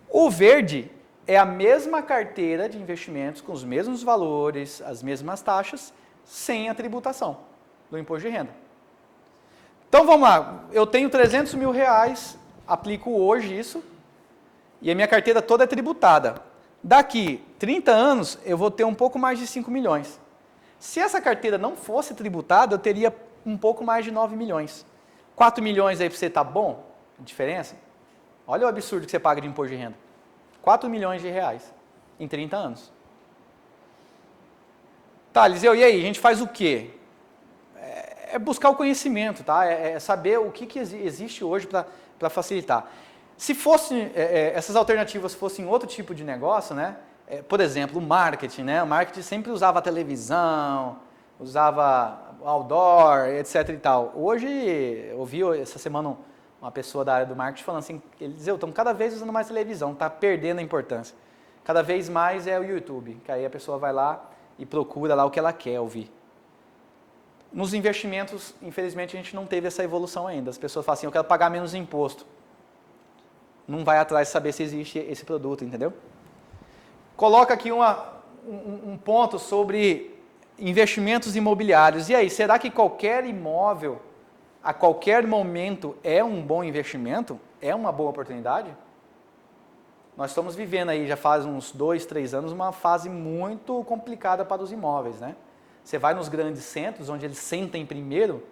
O verde é a mesma carteira de investimentos com os mesmos valores, as mesmas taxas, sem a tributação. do imposto de renda. Então vamos lá, eu tenho 300 mil reais, aplico hoje isso, e a minha carteira toda é tributada. Daqui 30 anos, eu vou ter um pouco mais de 5 milhões. Se essa carteira não fosse tributada, eu teria um pouco mais de 9 milhões. 4 milhões aí para você tá bom? A diferença? Olha o absurdo que você paga de imposto de renda. 4 milhões de reais em 30 anos. Tá, Eliseu, e aí? A gente faz o quê? É buscar o conhecimento, tá? É saber o que existe hoje para facilitar. Se essas alternativas fossem outro tipo de negócio, né? Por exemplo, o marketing, né? O marketing sempre usava televisão, usava outdoor, etc e tal. Hoje, eu vi essa semana uma pessoa da área do marketing falando assim, eles diziam, estão cada vez usando mais televisão, está perdendo a importância. Cada vez mais é o YouTube, que aí a pessoa vai lá e procura lá o que ela quer ouvir. Nos investimentos, infelizmente, a gente não teve essa evolução ainda. As pessoas falam assim, eu quero pagar menos imposto. Não vai atrás de saber se existe esse produto, entendeu? Coloca aqui um ponto sobre investimentos imobiliários. E aí, será que qualquer imóvel, a qualquer momento, é um bom investimento? É uma boa oportunidade? Nós estamos vivendo aí, já faz uns 2, 3 anos, uma fase muito complicada para os imóveis, né? Você vai nos grandes centros, onde eles sentem primeiro,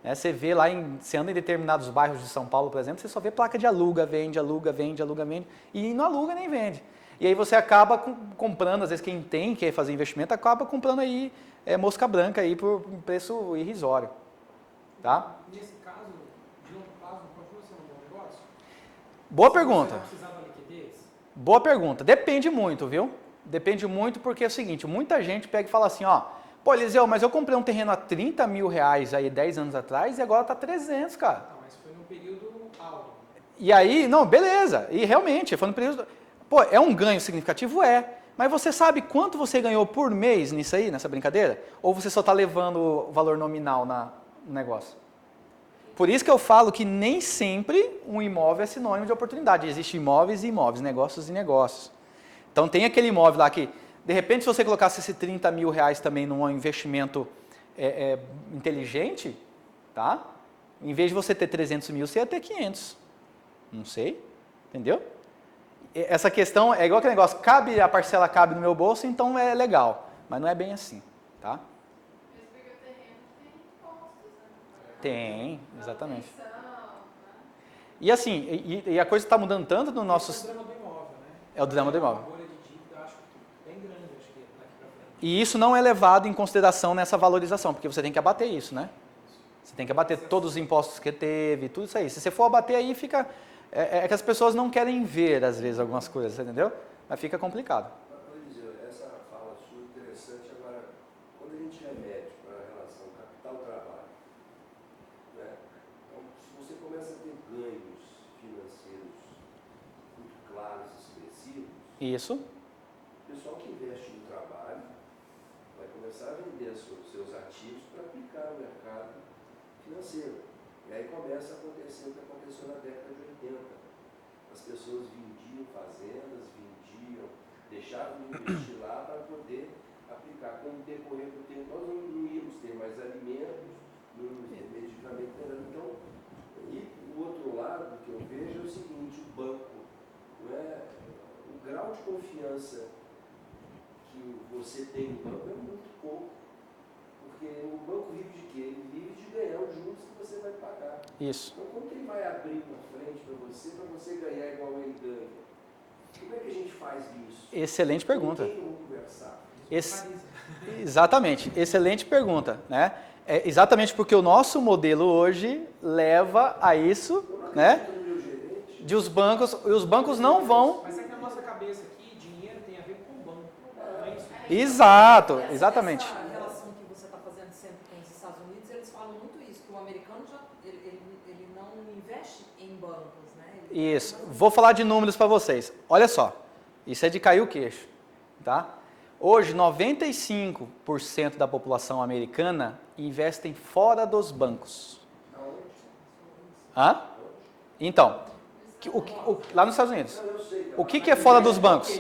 né? Você vê lá, você anda em determinados bairros de São Paulo, por exemplo, você só vê placa de aluga, vende, aluga, vende, aluga, vende, e não aluga nem vende. E aí você acaba comprando, às vezes quem quer fazer investimento, acaba comprando aí mosca branca aí por um preço irrisório. Tá? Nesse caso, de longo prazo, continua sendo um bom negócio? Boa pergunta. Você vai precisar da liquidez? Boa pergunta. Depende muito, viu? Depende muito porque é o seguinte, muita gente pega e fala assim, ó, pô, Eliseu, mas eu comprei um terreno a 30 mil reais aí 10 anos atrás e agora tá 300, cara. Não, mas foi num período alto. E aí, não, beleza. E realmente, foi no período... Pô, é um ganho significativo? É. Mas você sabe quanto você ganhou por mês nisso aí, nessa brincadeira? Ou você só está levando o valor nominal no negócio? Por isso que eu falo que nem sempre um imóvel é sinônimo de oportunidade. Existem imóveis e imóveis, negócios e negócios. Então tem aquele imóvel lá que, de repente, se você colocasse esse 30 mil reais também num investimento inteligente, tá? Em vez de você ter 300 mil, você ia ter 500. Não sei, entendeu? Essa questão é igual aquele negócio, a parcela cabe no meu bolso, então é legal. Mas não é bem assim, tá? Mesmo porque o terreno tem impostos, né? Tem, exatamente. Manutenção, né? E assim, e a coisa está mudando tanto no nosso... É o drama do imóvel, né? É o drama do imóvel. Uma bolha de dívida, acho que bem grande, acho que daqui pra frente. E isso não é levado em consideração nessa valorização, porque você tem que abater isso, né? Você tem que abater todos os impostos que teve, tudo isso aí. Se você for abater aí, fica... É que as pessoas não querem ver, às vezes, algumas coisas, entendeu? Mas fica complicado. Eliseu, essa fala sua é interessante. Agora, quando a gente remete para a relação capital-trabalho, né? Então, se você começa a ter ganhos financeiros muito claros e expressivos, Isso. o pessoal que investe no trabalho vai começar a vender os seus ativos para aplicar no mercado financeiro. E aí começa a acontecer o que aconteceu na década de 80. As pessoas vendiam fazendas, deixavam de investir lá para poder aplicar. Com o decorrer do tempo, nós não íamos ter mais alimentos, não íamos ter medicamento. Então, e o outro lado que eu vejo é o seguinte, o banco, não é, o grau de confiança que você tem no banco é muito pouco. Porque o banco vive de quê? Ele vive de ganhar os juros que você vai pagar. Isso. Então, como que ele vai abrir na frente para você ganhar igual ele ganha? Como é que a gente faz isso? Excelente pergunta. Com quem eu vou conversar? Exatamente, excelente pergunta, né? É exatamente porque o nosso modelo hoje leva a isso, né? De os bancos não vão... Mas é que na nossa cabeça aqui, dinheiro tem a ver com o banco, não é isso? Exato, exatamente. Essa relação que você está fazendo sempre com os Estados Unidos, eles falam muito isso, que o americano ele não investe em bancos, né? Isso. Vou falar de números para vocês. Olha só, isso é de cair o queixo, tá? Hoje, 95% da população americana investem fora dos bancos. Hã? Então, lá nos Estados Unidos. O que é fora dos bancos?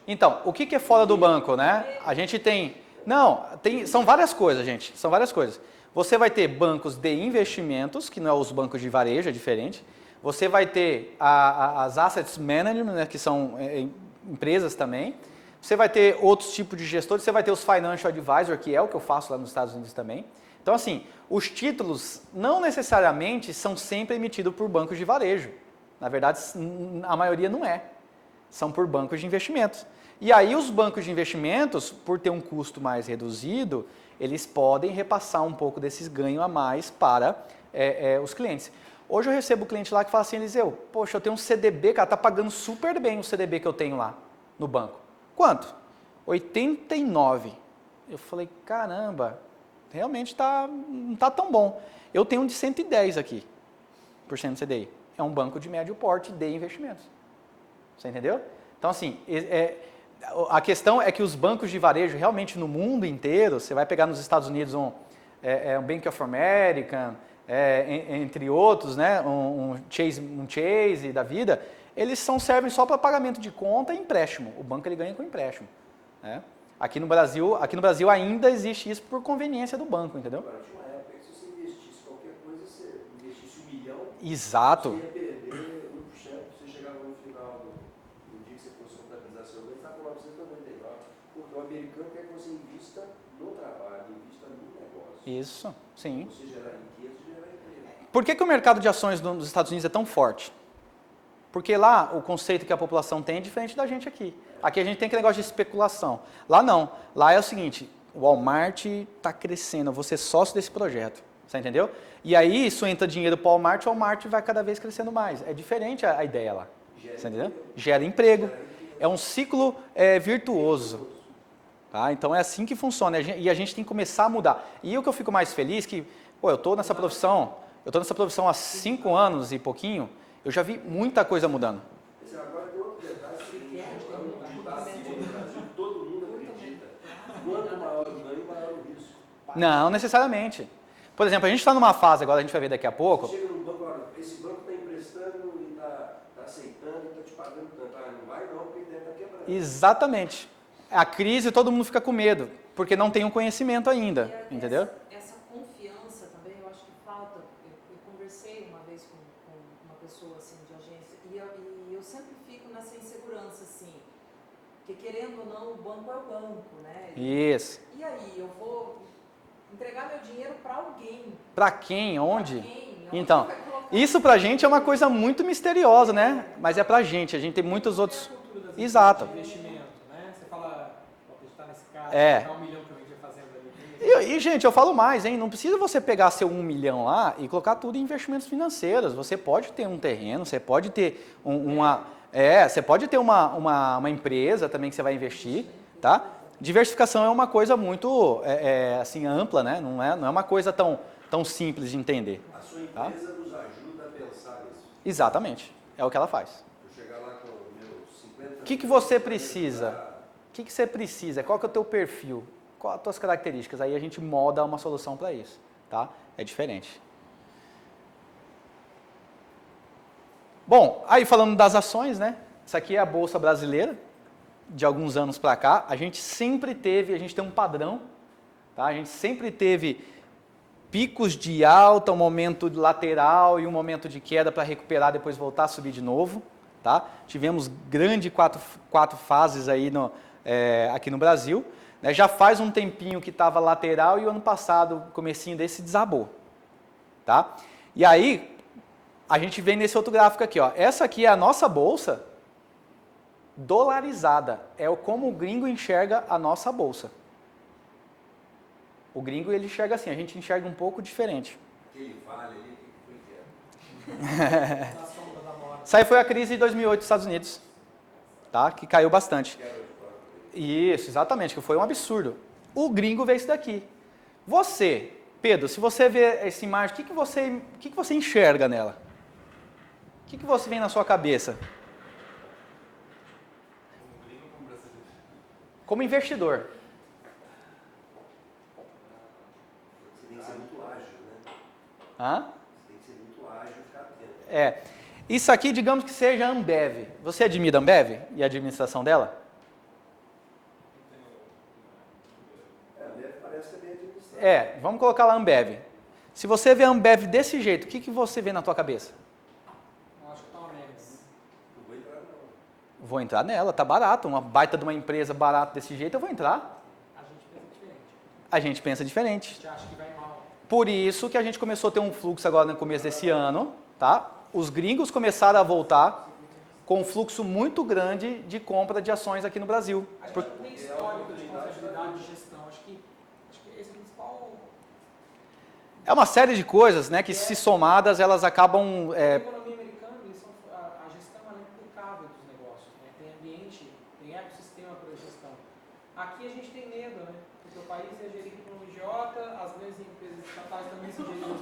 Então, o que é fora do banco, né? A gente tem Não, são várias coisas, gente. São várias coisas. Você vai ter bancos de investimentos, que não é os bancos de varejo, é diferente. Você vai ter as assets management, né, que são empresas também. Você vai ter outros tipos de gestores. Você vai ter os financial advisor, que é o que eu faço lá nos Estados Unidos também. Então, assim, os títulos não necessariamente são sempre emitidos por bancos de varejo. Na verdade, a maioria não é. São por bancos de investimentos. E aí os bancos de investimentos, por ter um custo mais reduzido, eles podem repassar um pouco desses ganhos a mais para os clientes. Hoje eu recebo cliente lá que fala assim, Eliseu, poxa, eu tenho um CDB, cara, tá pagando super bem o CDB que eu tenho lá no banco. Quanto? 89. Eu falei, caramba, realmente não tá tão bom. Eu tenho um de 110 aqui, por cento do CDI. É um banco de médio porte de investimentos. Você entendeu? Então, assim, a questão é que os bancos de varejo, realmente no mundo inteiro, você vai pegar nos Estados Unidos um Bank of America, entre outros, né, um Chase da vida, eles servem só para pagamento de conta e empréstimo. O banco ele ganha com empréstimo. Né? Aqui no Brasil ainda existe isso por conveniência do banco, entendeu? Agora, tinha uma época que se você investisse qualquer coisa, você investisse 1 milhão, Exato. você ia perder 1%, você chegava no final do dia que você fosse contabilizar seu ganho, estava com 999. Porque o americano quer que você invista no trabalho, invista no negócio. Isso, sim. Você gerar riqueza e gerar emprego. Por que o mercado de ações nos Estados Unidos é tão forte? Porque lá o conceito que a população tem é diferente da gente aqui. Aqui a gente tem aquele negócio de especulação. Lá não. Lá é o seguinte, o Walmart está crescendo, eu vou ser sócio desse projeto. Você entendeu? E aí isso entra dinheiro para o Walmart vai cada vez crescendo mais. É diferente a ideia lá. Você entendeu? Gera emprego. É um ciclo virtuoso. Tá? Então é assim que funciona. E a gente tem que começar a mudar. E o que eu fico mais feliz que, pô, eu estou nessa profissão há 5 anos e pouquinho, eu já vi muita coisa mudando. Agora tem outro detalhe, é um ditado no Brasil, todo mundo acredita. Quanto maior o ganho, maior o risco. Não necessariamente. Por exemplo, a gente está numa fase agora, a gente vai ver daqui a pouco. Chega no banco, olha, esse banco está emprestando e está aceitando, está te pagando tanto. Ah, não vai não, porque deve estar quebrando. Exatamente. A crise, todo mundo fica com medo, porque não tem um conhecimento ainda, entendeu? Essa confiança também, eu acho que falta. Eu conversei uma vez com uma pessoa assim, de agência, e eu sempre fico nessa insegurança, assim, porque querendo ou não, o banco é o banco, né? Isso. E aí, eu vou entregar meu dinheiro para alguém. Para quem? Onde? Pra quem? Então, Onde vai colocar isso pra gente é uma coisa muito misteriosa, né? Mas é pra gente, a gente tem muitos outros... É a cultura das Exato. empresas de investimento, né? Você fala, vou acreditar nesse cara, É. 1 milhão que eu vendi fazendo ali. E, gente, eu falo mais, hein? Não precisa você pegar seu 1 milhão lá e colocar tudo em investimentos financeiros. Você pode ter um terreno, você pode ter você pode ter uma empresa também que você vai investir, tá? Diversificação é uma coisa muito assim, ampla, né? Não é uma coisa tão simples de entender. A sua empresa nos ajuda a pensar nisso. Exatamente. É o que ela faz. Eu chegar lá com meus 50... O que você precisa? O que você precisa? Qual que é o teu perfil? Quais as tuas características? Aí a gente molda uma solução para isso, tá? É diferente. Bom, aí falando das ações, né? Isso aqui é a Bolsa Brasileira, de alguns anos para cá. A gente tem um padrão, tá? A gente sempre teve picos de alta, um momento lateral e um momento de queda para recuperar, depois voltar a subir de novo, tá? Tivemos quatro fases aí aqui no Brasil. Né? Já faz um tempinho que estava lateral e o ano passado, comecinho desse, desabou. Tá? E aí, a gente vem nesse outro gráfico aqui. Ó. Essa aqui é a nossa bolsa dolarizada. É como o gringo enxerga a nossa bolsa. O gringo ele enxerga assim, a gente enxerga um pouco diferente. Aquele vale ali, o que foi que é? Na sombra da morte. Isso aí foi a crise de 2008 dos Estados Unidos, tá? Que caiu bastante. Isso, exatamente, que foi um absurdo. O gringo vê isso daqui. Você, Pedro, se você vê essa imagem, o que você enxerga nela? O que você vem na sua cabeça? Como investidor. Você tem que ser muito ágil, né? Hã? Você tem que ser muito ágil e ficar atento. Isso aqui, digamos que seja a Ambev. Você admira a Ambev e a administração dela? vamos colocar lá Ambev. Se você vê a Ambev desse jeito, o que você vê na tua cabeça? Eu acho que tá uma merda. Não vou entrar, não. Vou entrar nela, tá barato, uma baita de uma empresa barata desse jeito, eu vou entrar. A gente pensa diferente. A gente pensa A diferente. gente acha que vai mal. Por isso que a gente começou a ter um fluxo agora no começo desse ano, tá? Os gringos começaram a voltar com um fluxo muito grande de compra de ações aqui no Brasil. A gente Por- não tem histórico de contabilidade de gestão. Acho que esse é o principal. É uma série de coisas, né, que se somadas elas acabam... Na economia americana, a gestão ela é impecável dos negócios. Né? Tem ambiente, tem ecossistema para a gestão. Aqui a gente tem medo, né? Porque o país é gerido por um idiota, as grandes empresas estatais também são geridas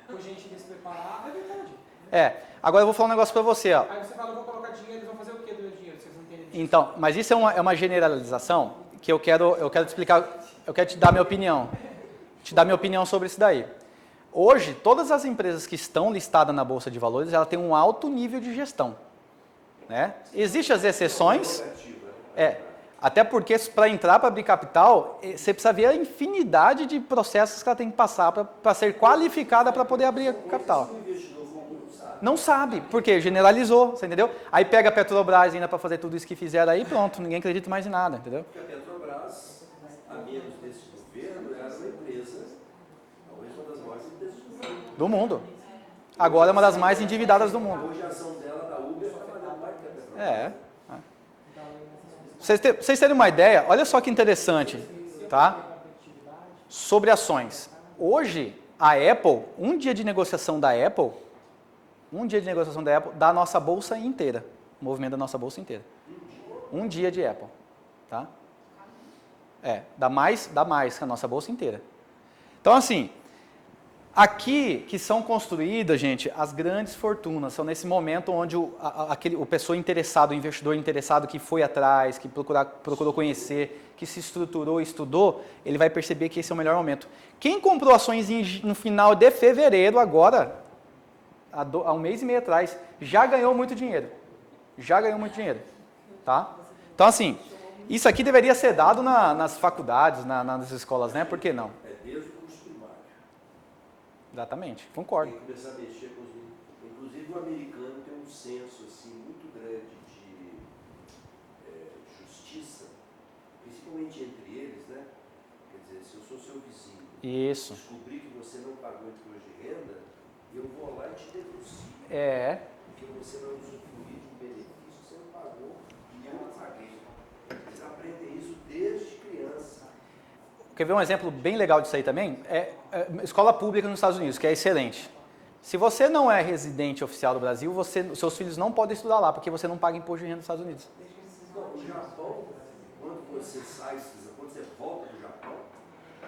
por gente despreparada. É verdade. Agora eu vou falar um negócio para você, ó. Aí você fala, eu vou colocar dinheiro, eles vão fazer o quê do meu dinheiro? Vocês não entendem disso? Então, mas isso é uma generalização que eu quero te explicar, eu quero te dar minha opinião. Te dar minha opinião sobre isso daí. Hoje, todas as empresas que estão listadas na Bolsa de Valores, ela tem um alto nível de gestão. Né? Existem as exceções, até porque para entrar para abrir capital, você precisa ver a infinidade de processos que ela tem que passar para ser qualificada para poder abrir capital. O investidor comum não sabe. Não sabe, porque generalizou, você entendeu? Aí pega a Petrobras ainda para fazer tudo isso que fizeram aí, pronto, ninguém acredita mais em nada, entendeu? Porque a Petrobras, a menos desse governo, era uma empresa, talvez uma das maiores empresas do mundo. Do mundo. Agora é uma das mais endividadas do mundo. Hoje a ação dela, da Uber, está valendo mais que a Petrobras. Pra vocês terem uma ideia, olha só que interessante, tá? Sobre ações. Hoje, a Apple, um dia de negociação da Apple, dá a nossa bolsa inteira. O movimento da nossa bolsa inteira. Um dia de Apple, tá? Dá mais que a nossa bolsa inteira. Então, assim, aqui que são construídas, gente, as grandes fortunas. São nesse momento onde o pessoa interessado, o investidor interessado que foi atrás, que procurou conhecer, que se estruturou, estudou, ele vai perceber que esse é o melhor momento. Quem comprou ações no final de fevereiro, agora, há um mês e meio atrás, já ganhou muito dinheiro. Tá? Então, assim, isso aqui deveria ser dado nas faculdades, nas escolas, né? Por que não? É desde o curso primário. Exatamente, concordo. Tem que começar a mexer com os... Inclusive o americano tem um senso assim, muito grande de justiça, principalmente entre eles, né? Quer dizer, se eu sou seu vizinho, Isso. descobrir que você não pagou imposto de renda, eu vou lá e te denuncio. Porque você vai usufruir de um benefício que você não pagou e eu não paguei. Eles aprendem isso desde criança. Quer ver um exemplo bem legal disso aí também? Escola pública nos Estados Unidos, que é excelente. Se você não é residente oficial do Brasil, seus filhos não podem estudar lá, porque você não paga imposto de renda nos Estados Unidos. Não, no Japão, quando você sai, quando você volta do Japão,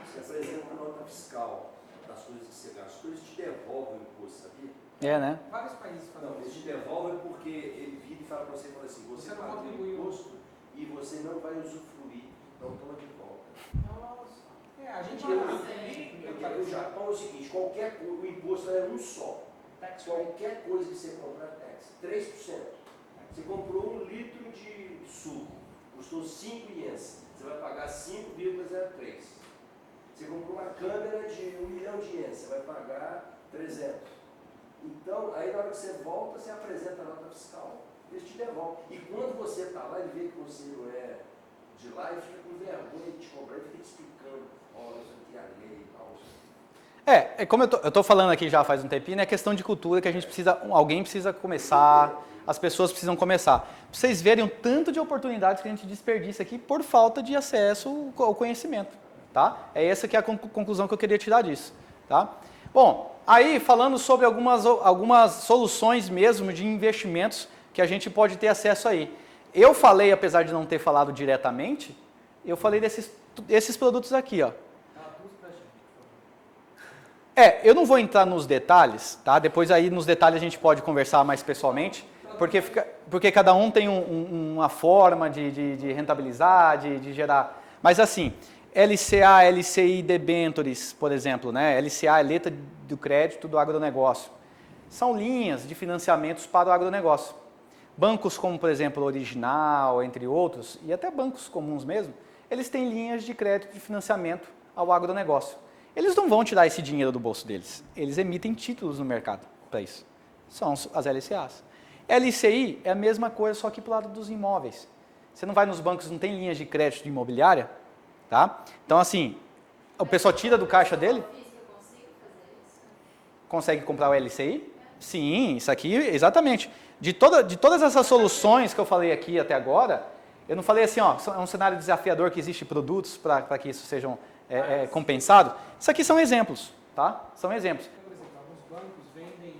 você apresenta a nota fiscal das coisas que você gastou, eles te devolvem o imposto, sabia? Né? Vários países fazem Não, eles isso. te devolvem porque ele vira e fala para você, fala assim, você Você não pagou contribuiu. imposto e você não vai usufruir, então toma de volta. Nossa. A gente Porque o Japão é o seguinte, qualquer coisa, o imposto é um só. Qualquer coisa que você comprar é tax, 3%. Você comprou 1 litro de suco, custou 5 ienes, você vai pagar 5,03. Você comprou uma câmera de 1 milhão de ienes, você vai pagar 300. Então, aí na hora que você volta, você apresenta a nota fiscal, eles te devolvem. E quando você está lá, ele vê que você não é de lá e fica com vergonha de te cobrar e fica te explicando, olha, isso aqui é a lei e tal. Como eu estou falando aqui já faz um tempinho, é questão de cultura que a gente precisa, alguém precisa começar, as pessoas precisam começar. Pra vocês verem o tanto de oportunidades que a gente desperdiça aqui por falta de acesso ao conhecimento, tá? É essa que é a conclusão que eu queria tirar disso, tá? Bom, aí falando sobre algumas soluções mesmo de investimentos que a gente pode ter acesso aí. Eu falei, apesar de não ter falado diretamente, eu falei desses produtos aqui, ó. Eu não vou entrar nos detalhes, tá? Depois aí nos detalhes a gente pode conversar mais pessoalmente, porque cada um tem uma forma de rentabilizar, de gerar. Mas assim, LCA, LCI, debentures, por exemplo, né? LCA é letra do crédito do agronegócio. São linhas de financiamentos para o agronegócio. Bancos como, por exemplo, Original, entre outros, e até bancos comuns mesmo, eles têm linhas de crédito de financiamento ao agronegócio. Eles não vão tirar esse dinheiro do bolso deles. Eles emitem títulos no mercado para isso. São as LCAs. LCI é a mesma coisa, só que para o lado dos imóveis. Você não vai nos bancos, não tem linhas de crédito de imobiliária, tá? Então, assim, o pessoal tira do caixa dele. Consegue comprar o LCI? Sim, isso aqui, exatamente. De todas essas soluções que eu falei aqui até agora, eu não falei assim, ó, é um cenário desafiador que existe produtos para que isso sejam compensados. Isso aqui são exemplos, tá? São exemplos. Por exemplo, alguns bancos vendem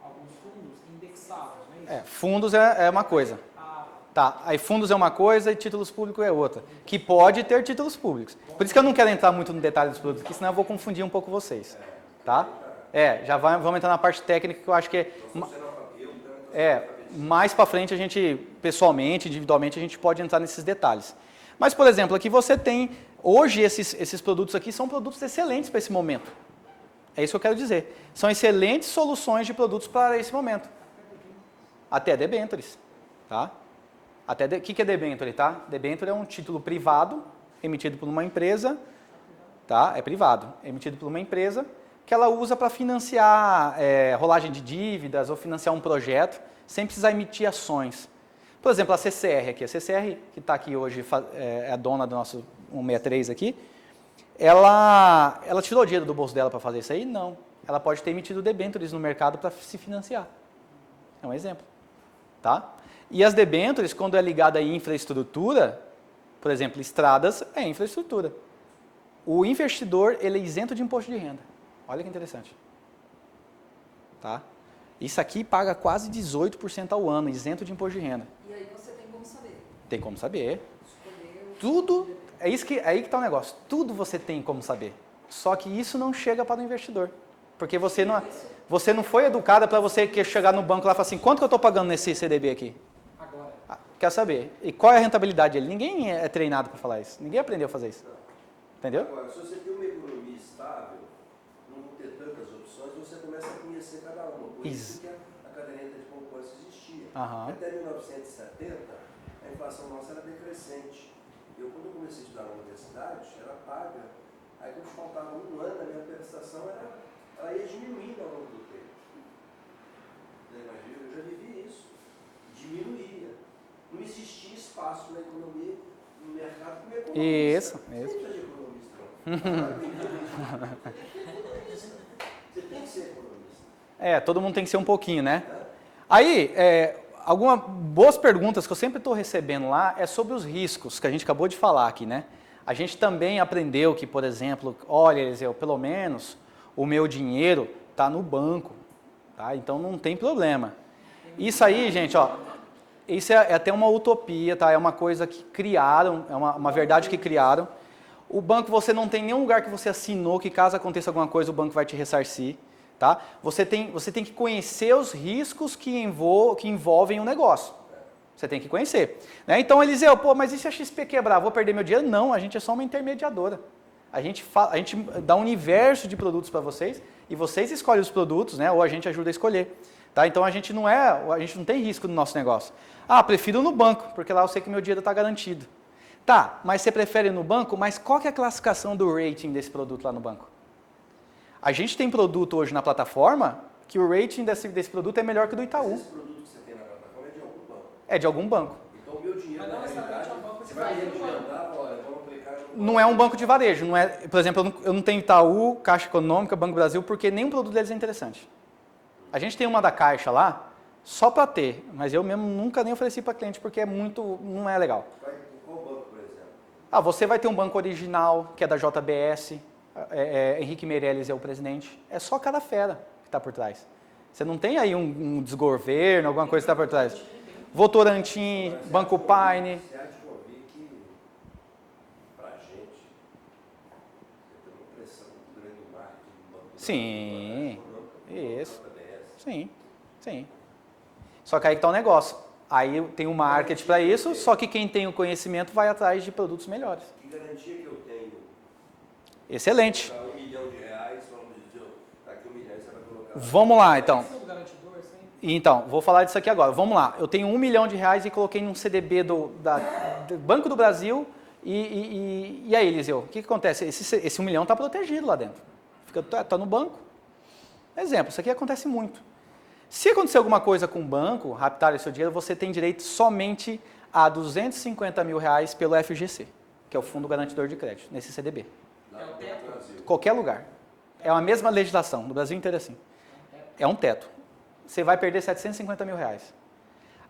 alguns fundos indexados, não é isso? Fundos é uma coisa. Tá, aí fundos é uma coisa e títulos públicos é outra. Que pode ter títulos públicos. Por isso que eu não quero entrar muito no detalhe dos produtos, porque senão eu vou confundir um pouco vocês. Tá? Vamos entrar na parte técnica que eu acho que mais para frente a gente, pessoalmente, individualmente, a gente pode entrar nesses detalhes. Mas, por exemplo, aqui você tem, hoje esses produtos aqui são produtos excelentes para esse momento. É isso que eu quero dizer. São excelentes soluções de produtos para esse momento. Até debentures, tá? O que é debenture, tá? Debenture é um título privado emitido por uma empresa, tá? É privado, emitido por uma empresa que ela usa para financiar rolagem de dívidas ou financiar um projeto sem precisar emitir ações. Por exemplo, a CCR aqui. A CCR, que está aqui hoje, é a dona do nosso 163 aqui, ela tirou dinheiro do bolso dela para fazer isso aí? Não. Ela pode ter emitido debêntures no mercado para se financiar. É um exemplo. Tá? E as debêntures, quando é ligada à infraestrutura, por exemplo, estradas, é infraestrutura. O investidor, ele é isento de imposto de renda. Olha que interessante. Tá? Isso aqui paga quase 18% ao ano, isento de imposto de renda. E aí você tem como saber. Tem como saber. Escolher Tudo, aí que está o negócio. Tudo você tem como saber. Só que isso não chega para o investidor. Porque você não foi educada para você chegar no banco lá e falar assim, quanto que eu estou pagando nesse CDB aqui? Agora. Quer saber? E qual é a rentabilidade dele? Ninguém é treinado para falar isso. Ninguém aprendeu a fazer isso. Entendeu? Agora, se você tem uma economia estável, não vão ter tantas opções, você começa a conhecer cada uma. Por isso que a caderneta de poupança existia. Até 1970, a inflação nossa era decrescente. Quando eu comecei a estudar na universidade, era paga. Aí quando faltava um ano, a minha prestação ela ia diminuindo ao longo do tempo. Eu já vivi isso. Diminuía. Não existia espaço na economia, no mercado como economista. Isso. Você precisa de economista, não. Você tem que ser economista. Todo mundo tem que ser um pouquinho, né? Aí, algumas boas perguntas que eu sempre estou recebendo lá é sobre os riscos que a gente acabou de falar aqui, né? A gente também aprendeu que, por exemplo, olha, Eliseu, pelo menos o meu dinheiro está no banco, tá? Então não tem problema. Isso aí, gente, ó, isso é até uma utopia, tá? É uma coisa que criaram, é uma verdade que criaram. O banco, você não tem nenhum lugar que você assinou que caso aconteça alguma coisa, o banco vai te ressarcir. Tá? Você tem que conhecer os riscos que envolvem o negócio. Você tem que conhecer. Né? Então, Eliseu, mas e se a XP quebrar? Vou perder meu dinheiro? Não, a gente é só uma intermediadora. A gente dá um universo de produtos para vocês e vocês escolhem os produtos, né? Ou a gente ajuda a escolher. Tá? Então, a gente não tem risco no nosso negócio. Prefiro no banco, porque lá eu sei que meu dinheiro está garantido. Tá, mas você prefere no banco? Mas qual que é a classificação do rating desse produto lá no banco? A gente tem produto hoje na plataforma que o rating desse produto é melhor que o do Itaú. Esse produto que você tem na plataforma é de algum banco. É de algum banco. Então o meu dinheiro, Mas não na necessariamente realidade, é um banco de você vai varejo. adiantar, olha, vamos aplicar no banco. Não é um banco de varejo. Não é, por exemplo, eu não tenho Itaú, Caixa Econômica, Banco Brasil, porque nenhum produto deles é interessante. A gente tem uma da Caixa lá, só para ter, mas eu mesmo nunca nem ofereci para cliente porque não é legal. Vai em qual banco, por exemplo? Você vai ter um banco original, que é da JBS, Henrique Meirelles é o presidente. É só cara fera que está por trás. Você não tem aí um desgoverno, alguma coisa que está por trás. Votorantim, Banco Paine. Você há de ouvir que, pra gente, tem uma pressão muito grande do marketing do banco. Sim, isso. JBS. Sim. Só que aí que está o negócio. Aí tem um marketing para isso, só que quem tem o conhecimento vai atrás de produtos melhores. Que garantia que eu tenho? Excelente. Para R$1 milhão, vamos dizer, daqui R$1 milhão você vai colocar. Vamos lá, então. Esse é o garantidor, sim. Então, vou falar disso aqui agora. Vamos lá. Eu tenho R$1 milhão e coloquei num CDB do Banco do Brasil E aí, Eliseu, o que acontece? Esse 1 milhão está protegido lá dentro. Está no banco. Exemplo, isso aqui acontece muito. Se acontecer alguma coisa com o banco, raptar o seu dinheiro, você tem direito somente a R$250 mil pelo FGC, que é o Fundo Garantidor de Crédito, nesse CDB. Lá no Brasil. Qualquer lugar. É a mesma legislação, no Brasil inteiro é assim. É um teto. Você vai perder R$750 mil.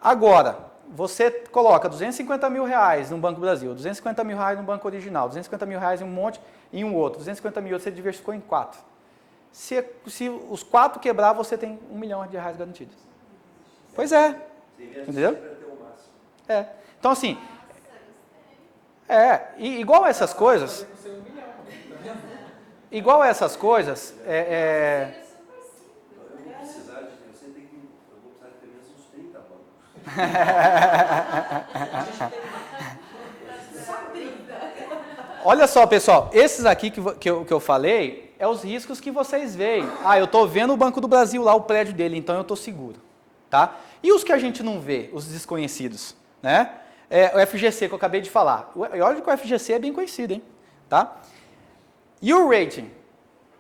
Agora, você coloca R$250 mil no Banco Brasil, R$250 mil no Banco Original, R$250 mil em um monte, em um outro, R$250 mil você diversificou em 4. Se os 4 quebrar, você tem R$1 milhão garantidos. Pois é. Você investe Entendeu? sempre até o máximo. É. Então, assim, igual a essas coisas, Fazer com seu 1 milhão. igual a essas coisas, Eu vou precisar de pelo menos uns 30 bancos. olha só, pessoal, esses aqui que eu falei, é os riscos que vocês veem. Ah, eu estou vendo o Banco do Brasil lá, o prédio dele, então eu estou seguro. Tá? E os que a gente não vê, os desconhecidos? Né? O FGC que eu acabei de falar. E olha que o FGC é bem conhecido, hein? Tá? E o rating?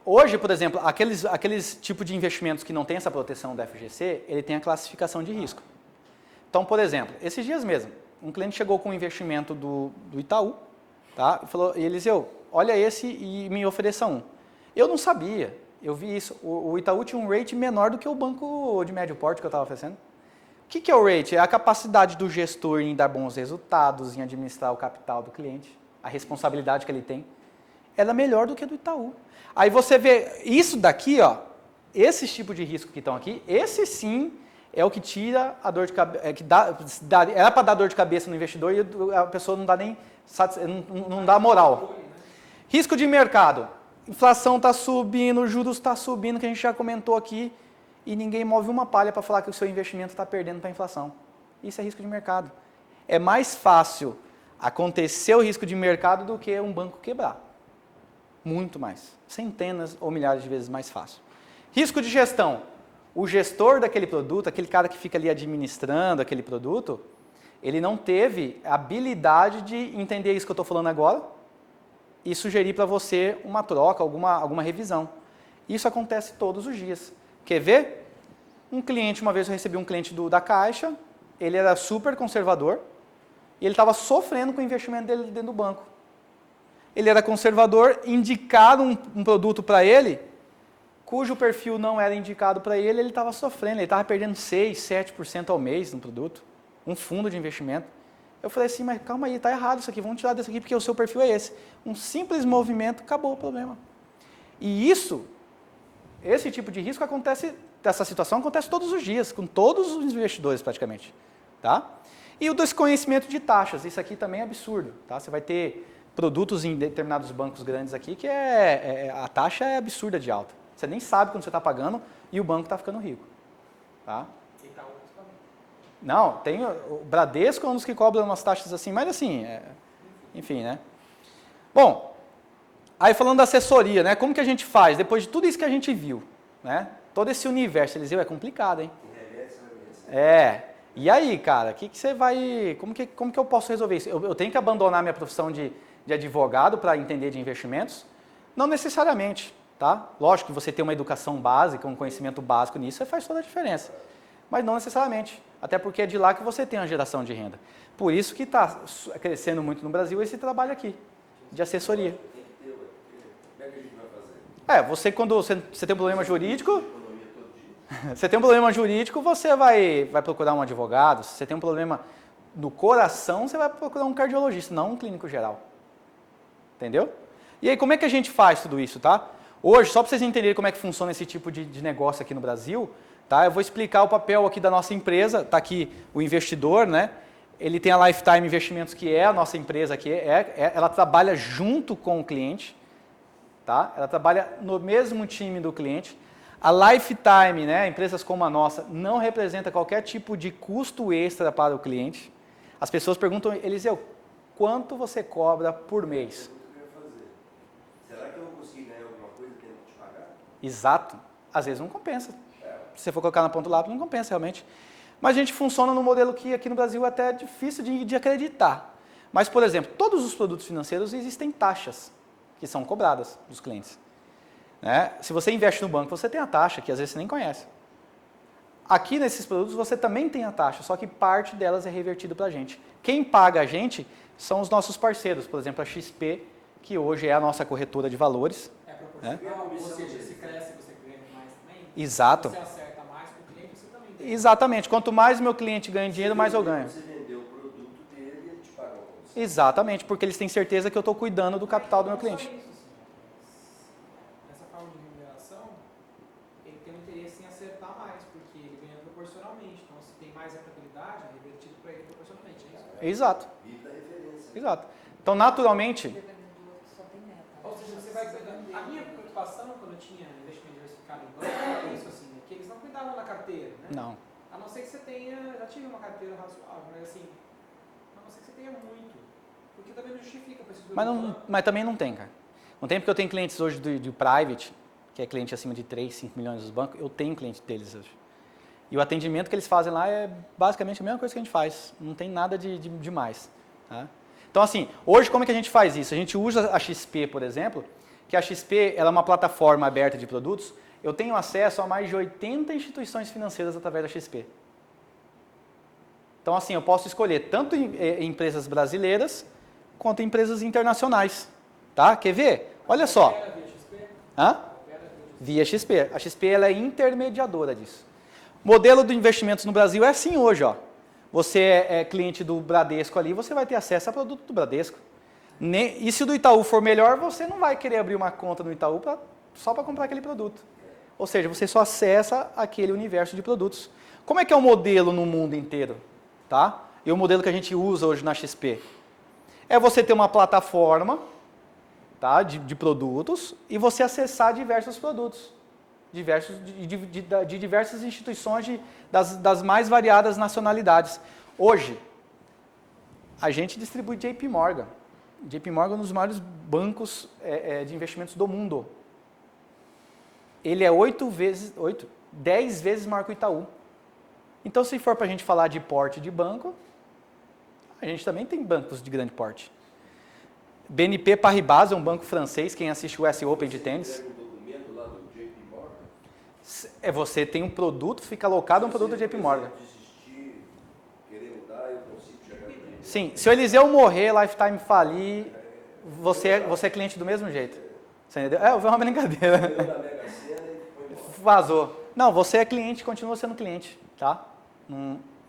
Hoje, por exemplo, aqueles tipos de investimentos que não tem essa proteção do FGC, ele tem a classificação de risco. Então, por exemplo, esses dias mesmo, um cliente chegou com um investimento do Itaú, tá? E falou, Eliseu, olha esse e me ofereça um. Eu não sabia, eu vi isso. O Itaú tinha um rating menor do que o banco de médio porte que eu estava oferecendo. O que é o rating? É a capacidade do gestor em dar bons resultados, em administrar o capital do cliente, a responsabilidade que ele tem. Ela é melhor do que a do Itaú. Aí você vê, isso daqui, ó, esses tipos de risco que estão aqui, esse sim é o que tira a dor de cabeça, era para dar dor de cabeça no investidor e a pessoa não dá nem, não dá moral. Risco de mercado, inflação está subindo, juros está subindo, que a gente já comentou aqui, e ninguém move uma palha para falar que o seu investimento está perdendo para a inflação. Isso é risco de mercado. É mais fácil acontecer o risco de mercado do que um banco quebrar. Muito mais. Centenas ou milhares de vezes mais fácil. Risco de gestão. O gestor daquele produto, aquele cara que fica ali administrando aquele produto, ele não teve a habilidade de entender isso que eu estou falando agora e sugerir para você uma troca, alguma revisão. Isso acontece todos os dias. Quer ver? Uma vez eu recebi um cliente da Caixa, ele era super conservador e ele estava sofrendo com o investimento dele dentro do banco. Ele era conservador, indicaram um produto para ele, cujo perfil não era indicado para ele, ele estava sofrendo, ele estava perdendo 6%, 7% ao mês no produto, um fundo de investimento. Eu falei assim, mas calma aí, está errado isso aqui, vamos tirar desse aqui porque o seu perfil é esse. Um simples movimento, acabou o problema. E esse tipo de risco acontece, essa situação acontece todos os dias, com todos os investidores praticamente. Tá? E o desconhecimento de taxas, isso aqui também é absurdo. Tá? Você vai ter produtos em determinados bancos grandes aqui que a taxa é absurda de alta. Você nem sabe quando você está pagando e o banco está ficando rico. Tá? Não, tem o Bradesco é um dos que cobra umas taxas assim, mas assim, enfim, né? Bom, aí falando da assessoria, né? Como que a gente faz depois de tudo isso que a gente viu, né? Todo esse universo, Eliseu, é complicado, hein? E aí, cara, que você vai, como que eu posso resolver isso? Eu tenho que abandonar minha profissão de advogado para entender de investimentos? Não necessariamente, tá? Lógico que você ter uma educação básica, um conhecimento básico nisso, faz toda a diferença. Mas não necessariamente, até porque é de lá que você tem a geração de renda. Por isso que está crescendo muito no Brasil esse trabalho aqui, de assessoria. Tem que ter, como é que a gente vai fazer? Você quando você tem um problema jurídico, você vai procurar um advogado. Se você tem um problema no coração, você vai procurar um cardiologista, não um clínico geral. Entendeu? E aí, como é que a gente faz tudo isso, tá? Hoje, só para vocês entenderem como é que funciona esse tipo de negócio aqui no Brasil, tá? Eu vou explicar o papel aqui da nossa empresa. Tá aqui o investidor, né? Ele tem a Lifetime Investimentos, que é a nossa empresa aqui. Ela trabalha junto com o cliente, tá? Ela trabalha no mesmo time do cliente. A Lifetime, né? Empresas como a nossa, não representa qualquer tipo de custo extra para o cliente. As pessoas perguntam, Eliseu, quanto você cobra por mês? Será que eu vou conseguir ganhar alguma coisa tendo que te pagar? Exato. Às vezes não compensa. Se você for colocar na ponta do lápis, não compensa realmente. Mas a gente funciona num modelo que aqui no Brasil é até difícil de acreditar. Mas, por exemplo, todos os produtos financeiros existem taxas que são cobradas dos clientes. Né? Se você investe no banco, você tem a taxa, que às vezes você nem conhece. Aqui nesses produtos você também tem a taxa, só que parte delas é revertida para a gente. Quem paga a gente são os nossos parceiros, por exemplo, a XP, que hoje é a nossa corretora de valores. É proporcional, ou seja, se cresce, você ganha mais também. Exato. Se você acerta mais com o cliente, você também tem. Exatamente. Quanto mais meu cliente ganha dinheiro, mais eu ganho. Você vendeu o produto dele e ele te paga uma comissão. Exatamente, porque eles têm certeza que eu estou cuidando do capital do meu cliente. Não só isso, assim, essa forma de remuneração, ele tem um interesse em acertar mais, porque ele ganha proporcionalmente. Então, se tem mais rentabilidade, é revertido para ele proporcionalmente. É isso? Exato. Vida referência. Exato. Então, naturalmente, Só tem meta. Ou seja, você vai cuidar. A minha preocupação quando eu tinha investimento diversificado em banco era isso, assim, né, que eles não cuidavam da carteira, né? não. A não ser que você tenha, já tive uma carteira razoável, mas assim, a não ser que você tenha muito, porque também não justifica para esses Mas também não tem, cara. Não tem porque eu tenho clientes hoje de private, que é cliente acima de 3, 5 milhões dos bancos, eu tenho cliente deles hoje. E o atendimento que eles fazem lá é basicamente a mesma coisa que a gente faz, não tem nada de mais. Tá? Então, assim, hoje como é que a gente faz isso? A gente usa a XP, por exemplo, que a XP ela é uma plataforma aberta de produtos. Eu tenho acesso a mais de 80 instituições financeiras através da XP. Então, assim, eu posso escolher tanto empresas brasileiras quanto empresas internacionais. Tá? Quer ver? Olha só. Hã? Via XP. A XP ela é intermediadora disso. Modelo de investimentos no Brasil é assim hoje, ó. Você é cliente do Bradesco ali, você vai ter acesso a produto do Bradesco. E se o do Itaú for melhor, você não vai querer abrir uma conta no Itaú só para comprar aquele produto. Ou seja, você só acessa aquele universo de produtos. Como é que é o modelo no mundo inteiro? Tá? E o modelo que a gente usa hoje na XP? É você ter uma plataforma, tá, de produtos e você acessar diversos produtos. De diversas instituições das mais variadas nacionalidades. Hoje, a gente distribui JP Morgan. JP Morgan é um dos maiores bancos de investimentos do mundo. Ele é 10 vezes maior que o Itaú. Então, se for para a gente falar de porte de banco, a gente também tem bancos de grande porte. BNP Paribas é um banco francês, quem assiste o US Open de tênis. Você tem um produto, fica alocado um produto do JP Morgan. Sim, se o Eliseu morrer, Lifetime falir, você é cliente do mesmo jeito. Você entendeu? Foi uma brincadeira. Vazou. Não, você é cliente, continua sendo cliente, tá?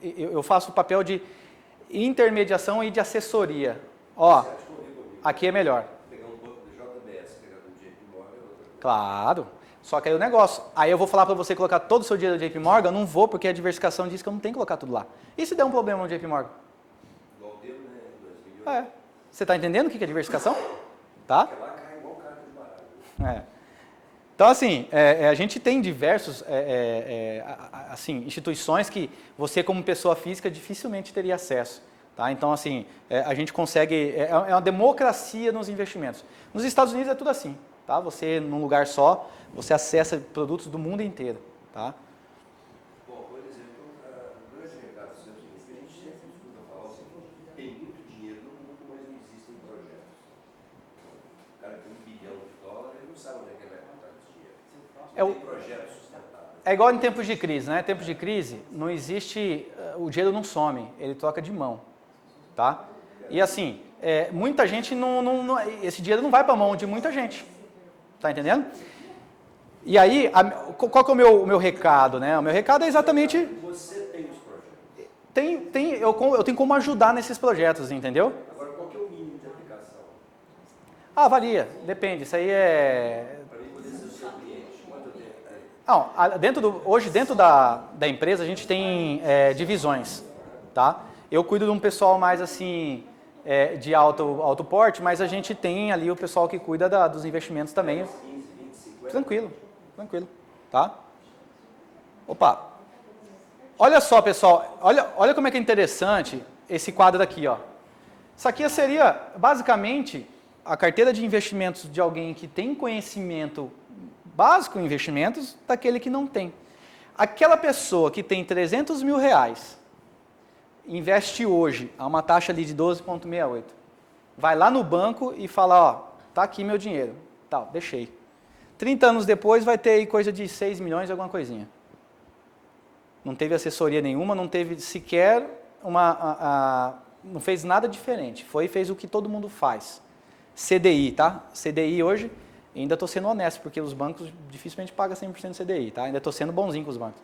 Eu faço o papel de intermediação e de assessoria. Ó, aqui é melhor. Pegar um banco do JBS, pegar do JP Morgan é outra coisa. Claro. Só que aí o negócio. Aí eu vou falar para você colocar todo o seu dinheiro no JP Morgan, não vou, porque a diversificação diz que eu não tenho que colocar tudo lá. E se der um problema no JP Morgan? Igual deu, né? 2008. Você está entendendo o que é diversificação? Tá? Porque lá cai igual carta de baralho. Então, assim, a gente tem diversos assim, instituições que você, como pessoa física, dificilmente teria acesso. Tá? Então, assim, a gente consegue... É uma democracia nos investimentos. Nos Estados Unidos é tudo assim. Tá? Você, num lugar só, você acessa produtos do mundo inteiro. Tá? Bom, por exemplo, o grande recado é o seguinte, que a gente sempre escuta falar o seguinte, tem muito dinheiro no mundo, mas não existem projetos. O cara tem $1 bilhão, ele não sabe onde é que ele vai botar esse dinheiro. Tem projetos sustentáveis. É igual em tempos de crise, né? Em tempos de crise, não existe... O dinheiro não some, ele troca de mão. Tá? E assim, muita gente esse dinheiro não vai para a mão de muita gente. Tá entendendo? E aí, qual que é o meu recado, né? O meu recado é exatamente... Você tem os projetos. Eu tenho como ajudar nesses projetos, entendeu? Agora, qual que é o mínimo de aplicação? Varia, depende. Isso aí Para mim, poder ser o seu cliente, quanto tempo? Não, hoje dentro da empresa a gente tem divisões, tá? Eu cuido de um pessoal mais assim, de alto porte, mas a gente tem ali o pessoal que cuida dos investimentos também. 15, 20, 50? Tranquilo, tá? Opa! Olha só, pessoal, olha como é que é interessante esse quadro aqui, ó. Isso aqui seria, basicamente, a carteira de investimentos de alguém que tem conhecimento básico em investimentos daquele que não tem. Aquela pessoa que tem R$300 mil investe hoje a uma taxa ali de 12,68. Vai lá no banco e fala, ó, tá aqui meu dinheiro. Tal, deixei. 30 anos depois vai ter aí coisa de 6 milhões, alguma coisinha. Não teve assessoria nenhuma, não teve sequer não fez nada diferente. Fez o que todo mundo faz. CDI, tá? CDI hoje, ainda estou sendo honesto, porque os bancos dificilmente pagam 100% de CDI, tá? Ainda estou sendo bonzinho com os bancos.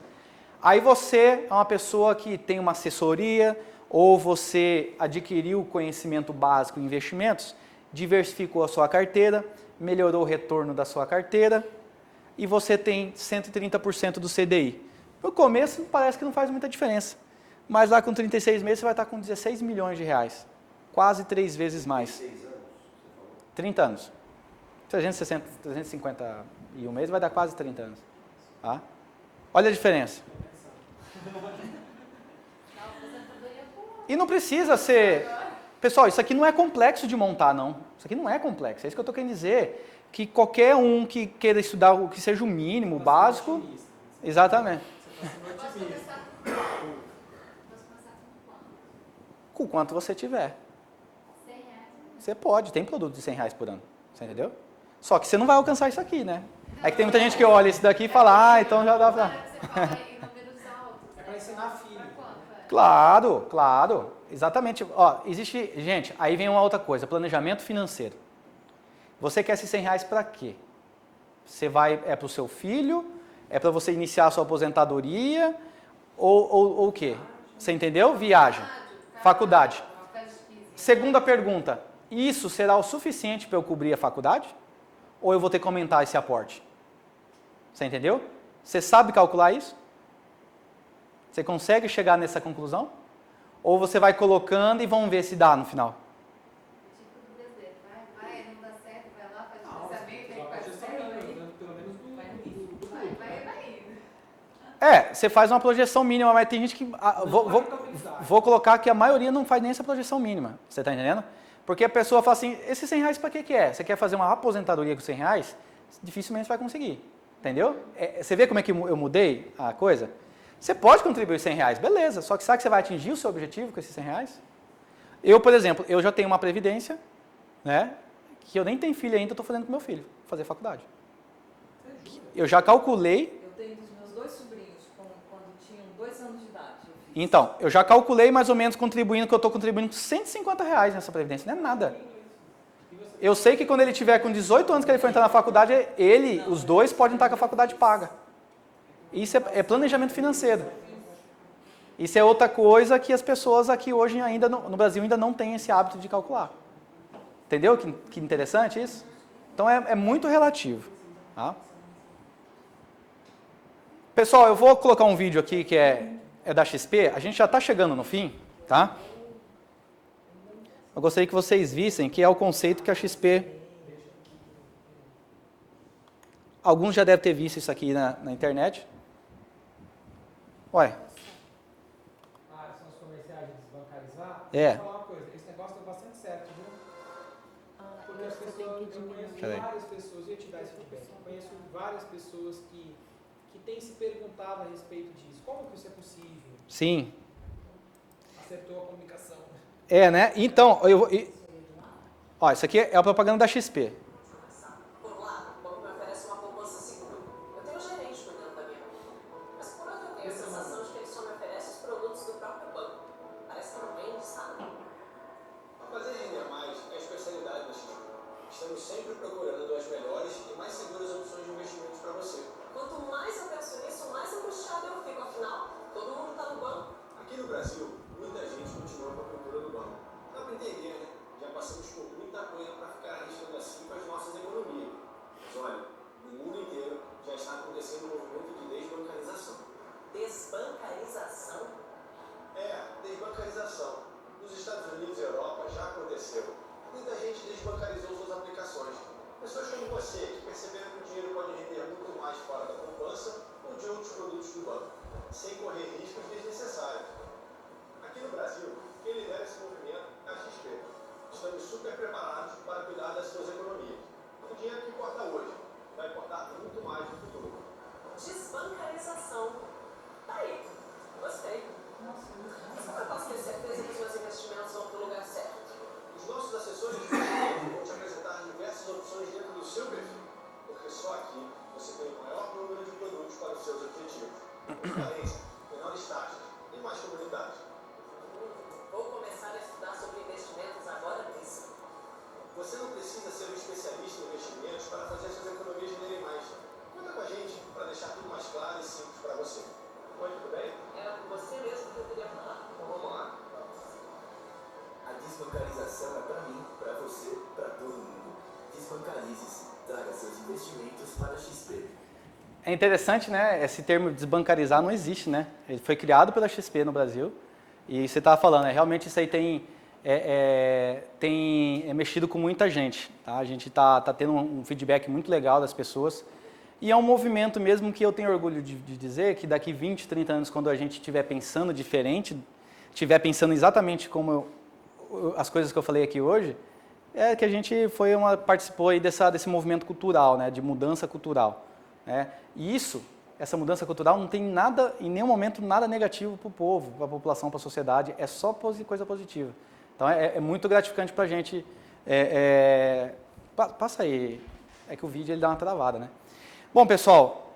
Aí você é uma pessoa que tem uma assessoria, ou você adquiriu conhecimento básico em investimentos, diversificou a sua carteira, melhorou o retorno da sua carteira, e você tem 130% do CDI. No começo parece que não faz muita diferença, mas lá com 36 meses você vai estar com 16 milhões de reais, quase 3 vezes mais. 6 anos, você falou? 30 anos. 351 meses vai dar quase 30 anos. Tá? Olha a diferença. E não precisa ser... Pessoal, isso aqui não é complexo de montar, não. Isso aqui não é complexo. É isso que eu estou querendo dizer. Que qualquer um que queira estudar o que seja o mínimo, o básico... Exatamente. Com quanto você tiver. Você pode, tem produto de 100 reais por ano. Você entendeu? Só que você não vai alcançar isso aqui, né? É que tem muita gente que olha isso daqui e fala, então já dá pra... É para ensinar filho. Claro, claro. Exatamente. Ó, existe... Gente, aí vem uma outra coisa, planejamento financeiro. Você quer esses 100 reais para quê? Você vai... É para o seu filho? É para você iniciar a sua aposentadoria? Ou o quê? Você entendeu? Viagem. Faculdade. Segunda pergunta. Isso será o suficiente para eu cobrir a faculdade? Ou eu vou ter que aumentar esse aporte? Você entendeu? Você sabe calcular isso? Você consegue chegar nessa conclusão? Ou você vai colocando e vamos ver se dá no final? Não dá certo, vai lá, faz Não, o pensamento, aí a faz projeção certo, mínima, aí pelo menos do vai indo. Você faz uma projeção mínima, mas tem gente que... Vou colocar que a maioria não faz nem essa projeção mínima. Você está entendendo? Porque a pessoa fala assim, esses 100 reais para que é? Você quer fazer uma aposentadoria com 100 reais? Dificilmente vai conseguir. Entendeu? Você vê como é que eu mudei a coisa? Você pode contribuir 100 reais, beleza. Só que sabe que você vai atingir o seu objetivo com esses 100 reais? Eu, por exemplo, eu já tenho uma previdência, né? Que eu nem tenho filho ainda, estou fazendo com meu filho, fazer faculdade. Eu já calculei... Eu tenho dos meus 2 sobrinhos, quando tinham 2 anos de idade. Eu fiz. Então, eu já calculei mais ou menos contribuindo, que eu estou contribuindo com 150 reais nessa previdência, não é nada. Eu sei que quando ele tiver com 18 anos que ele for entrar na faculdade, os dois podem estar com a faculdade paga. Isso é planejamento financeiro. Isso é outra coisa que as pessoas aqui hoje ainda no Brasil ainda não têm esse hábito de calcular. Entendeu que interessante isso? Então é muito relativo. Tá? Pessoal, eu vou colocar um vídeo aqui que é da XP. A gente já está chegando no fim, tá? Eu gostaria que vocês vissem que é o conceito que a XP... Alguns já devem ter visto isso aqui na internet. Ué. São os comerciais de desbancarizar. É. Vou falar uma coisa, esse negócio deu bastante certo, viu? Porque as pessoas, eu conheço várias pessoas, eu ia te dar esse feedback, eu conheço várias pessoas que têm se perguntado a respeito disso. Como que isso é possível? Sim. Acertou a comunicação. Né? Então, isso aqui é a propaganda da XP. Por lá, o banco me oferece uma poupança segura. Eu tenho um gerente cuidando da minha conta. Mas por outro, eu tenho a sensação de que ele só me oferece os produtos do próprio banco. Parece que não vende, sabe? Fazer render mais é a especialidade da XP. Estamos sempre procurando as melhores e mais seguras opções de investimentos para você. Quanto mais eu penso nisso, mais angustiada eu fico. Afinal, todo mundo está no banco. Aqui no Brasil, muita gente continua com a cultura do banco. Dá para entender, né? Já passamos por muita coisa para ficar arriscando assim com as nossas economias. Mas olha, no mundo inteiro já está acontecendo um movimento de desbancarização. Desbancarização? Desbancarização. Nos Estados Unidos e Europa já aconteceu. Muita gente desbancarizou suas aplicações. Pessoas como você que perceberam que o dinheiro pode render muito mais fora da poupança ou de outros produtos do banco, sem correr riscos desnecessários. Aqui no Brasil, quem lidera esse movimento é a XP. Estamos super preparados para cuidar das suas economias. O dinheiro que importa hoje vai importar muito mais no futuro. Desbancarização. Tá aí. Gostei. Desbancarização é para mim, para você, para todo mundo. Desbancarize-se. Traga seus investimentos para a XP. É interessante, né? Esse termo desbancarizar não existe, né? Ele foi criado pela XP no Brasil. E você estava falando, realmente isso aí tem mexido com muita gente. Tá? A gente está tendo um feedback muito legal das pessoas. E é um movimento mesmo que eu tenho orgulho de dizer que daqui 20, 30 anos, quando a gente estiver pensando diferente, estiver pensando exatamente como as coisas que eu falei aqui hoje, é que a gente participou aí desse movimento cultural, né? De mudança cultural. Né? E essa mudança cultural não tem nada, em nenhum momento, nada negativo para o povo, para a população, para a sociedade, é só coisa positiva. Então é muito gratificante para a gente. Passa aí, é que o vídeo ele dá uma travada, né? Bom, pessoal,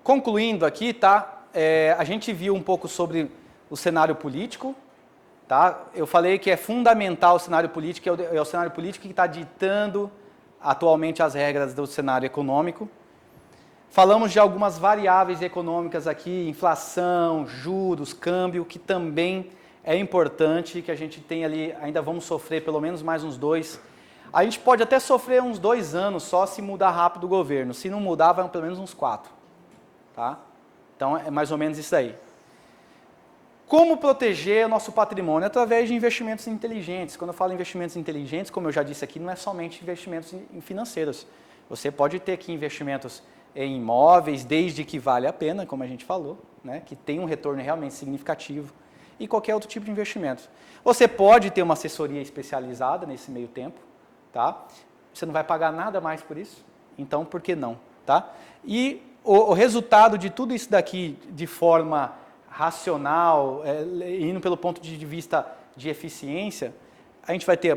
concluindo aqui, tá? A gente viu um pouco sobre o cenário político, tá? Eu falei que é fundamental o cenário político, é o cenário político que está ditando atualmente as regras do cenário econômico. Falamos de algumas variáveis econômicas aqui, inflação, juros, câmbio, que também é importante, que a gente tem ali, ainda vamos sofrer pelo menos mais uns 2. A gente pode até sofrer uns 2 anos só se mudar rápido o governo. Se não mudar, vai pelo menos uns 4. Tá? Então é mais ou menos isso aí. Como proteger o nosso patrimônio? Através de investimentos inteligentes. Quando eu falo investimentos inteligentes, como eu já disse aqui, não é somente investimentos financeiros. Você pode ter aqui investimentos em imóveis, desde que vale a pena, como a gente falou, né? Que tem um retorno realmente significativo, e qualquer outro tipo de investimento. Você pode ter uma assessoria especializada nesse meio tempo, tá? Você não vai pagar nada mais por isso, então por que não? Tá? E o resultado de tudo isso daqui de forma racional, indo pelo ponto de vista de eficiência, a gente vai ter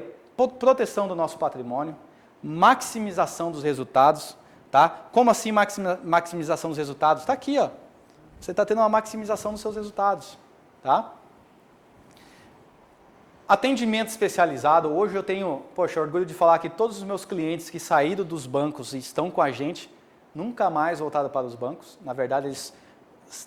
proteção do nosso patrimônio, maximização dos resultados, tá? Como assim maximização dos resultados? Está aqui, ó. Você está tendo uma maximização dos seus resultados, tá? Atendimento especializado. Hoje eu tenho, orgulho de falar que todos os meus clientes que saíram dos bancos e estão com a gente, nunca mais voltaram para os bancos. Na verdade, eles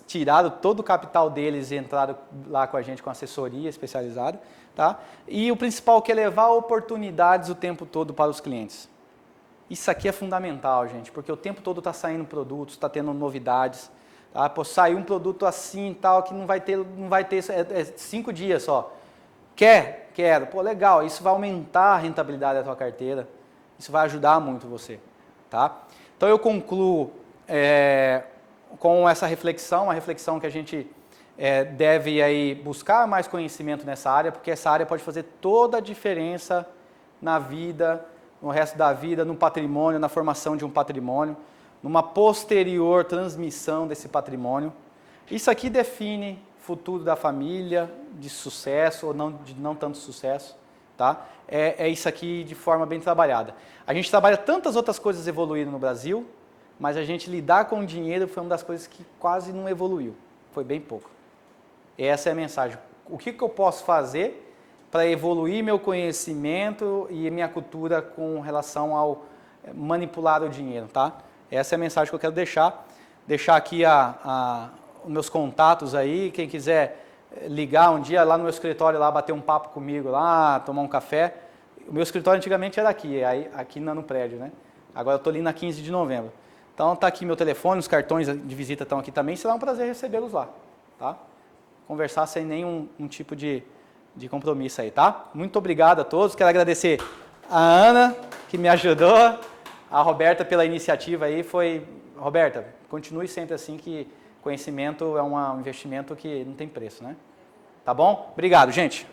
tiraram todo o capital deles e entraram lá com a gente com assessoria especializada, tá? E o principal que é levar oportunidades o tempo todo para os clientes. Isso aqui é fundamental, gente, porque o tempo todo está saindo produtos, está tendo novidades, tá? Pô, saiu um produto assim e tal que não vai ter 5 dias só. Quero. Pô, legal, isso vai aumentar a rentabilidade da tua carteira, isso vai ajudar muito você, tá? Então eu concluo com essa reflexão, uma reflexão que a gente deve aí buscar mais conhecimento nessa área, porque essa área pode fazer toda a diferença na vida, no resto da vida, no patrimônio, na formação de um patrimônio, numa posterior transmissão desse patrimônio. Isso aqui define o futuro da família, de sucesso ou não, de não tanto sucesso, tá? É isso aqui de forma bem trabalhada. A gente trabalha tantas outras coisas evoluindo no Brasil, mas a gente lidar com o dinheiro foi uma das coisas que quase não evoluiu, foi bem pouco. Essa é a mensagem. O que eu posso fazer para evoluir meu conhecimento e minha cultura com relação ao manipular o dinheiro, tá? Essa é a mensagem que eu quero deixar. Deixar aqui os meus contatos aí, quem quiser ligar um dia lá no meu escritório, lá bater um papo comigo, lá tomar um café. O meu escritório antigamente era aqui no prédio, né? Agora eu estou ali na 15 de novembro. Então está aqui meu telefone, os cartões de visita estão aqui também, será um prazer recebê-los lá, tá? Conversar sem nenhum tipo de compromisso aí, tá? Muito obrigado a todos, quero agradecer a Ana, que me ajudou, a Roberta pela iniciativa aí, Roberta, continue sempre assim, que conhecimento é um investimento que não tem preço, né? Tá bom? Obrigado, gente.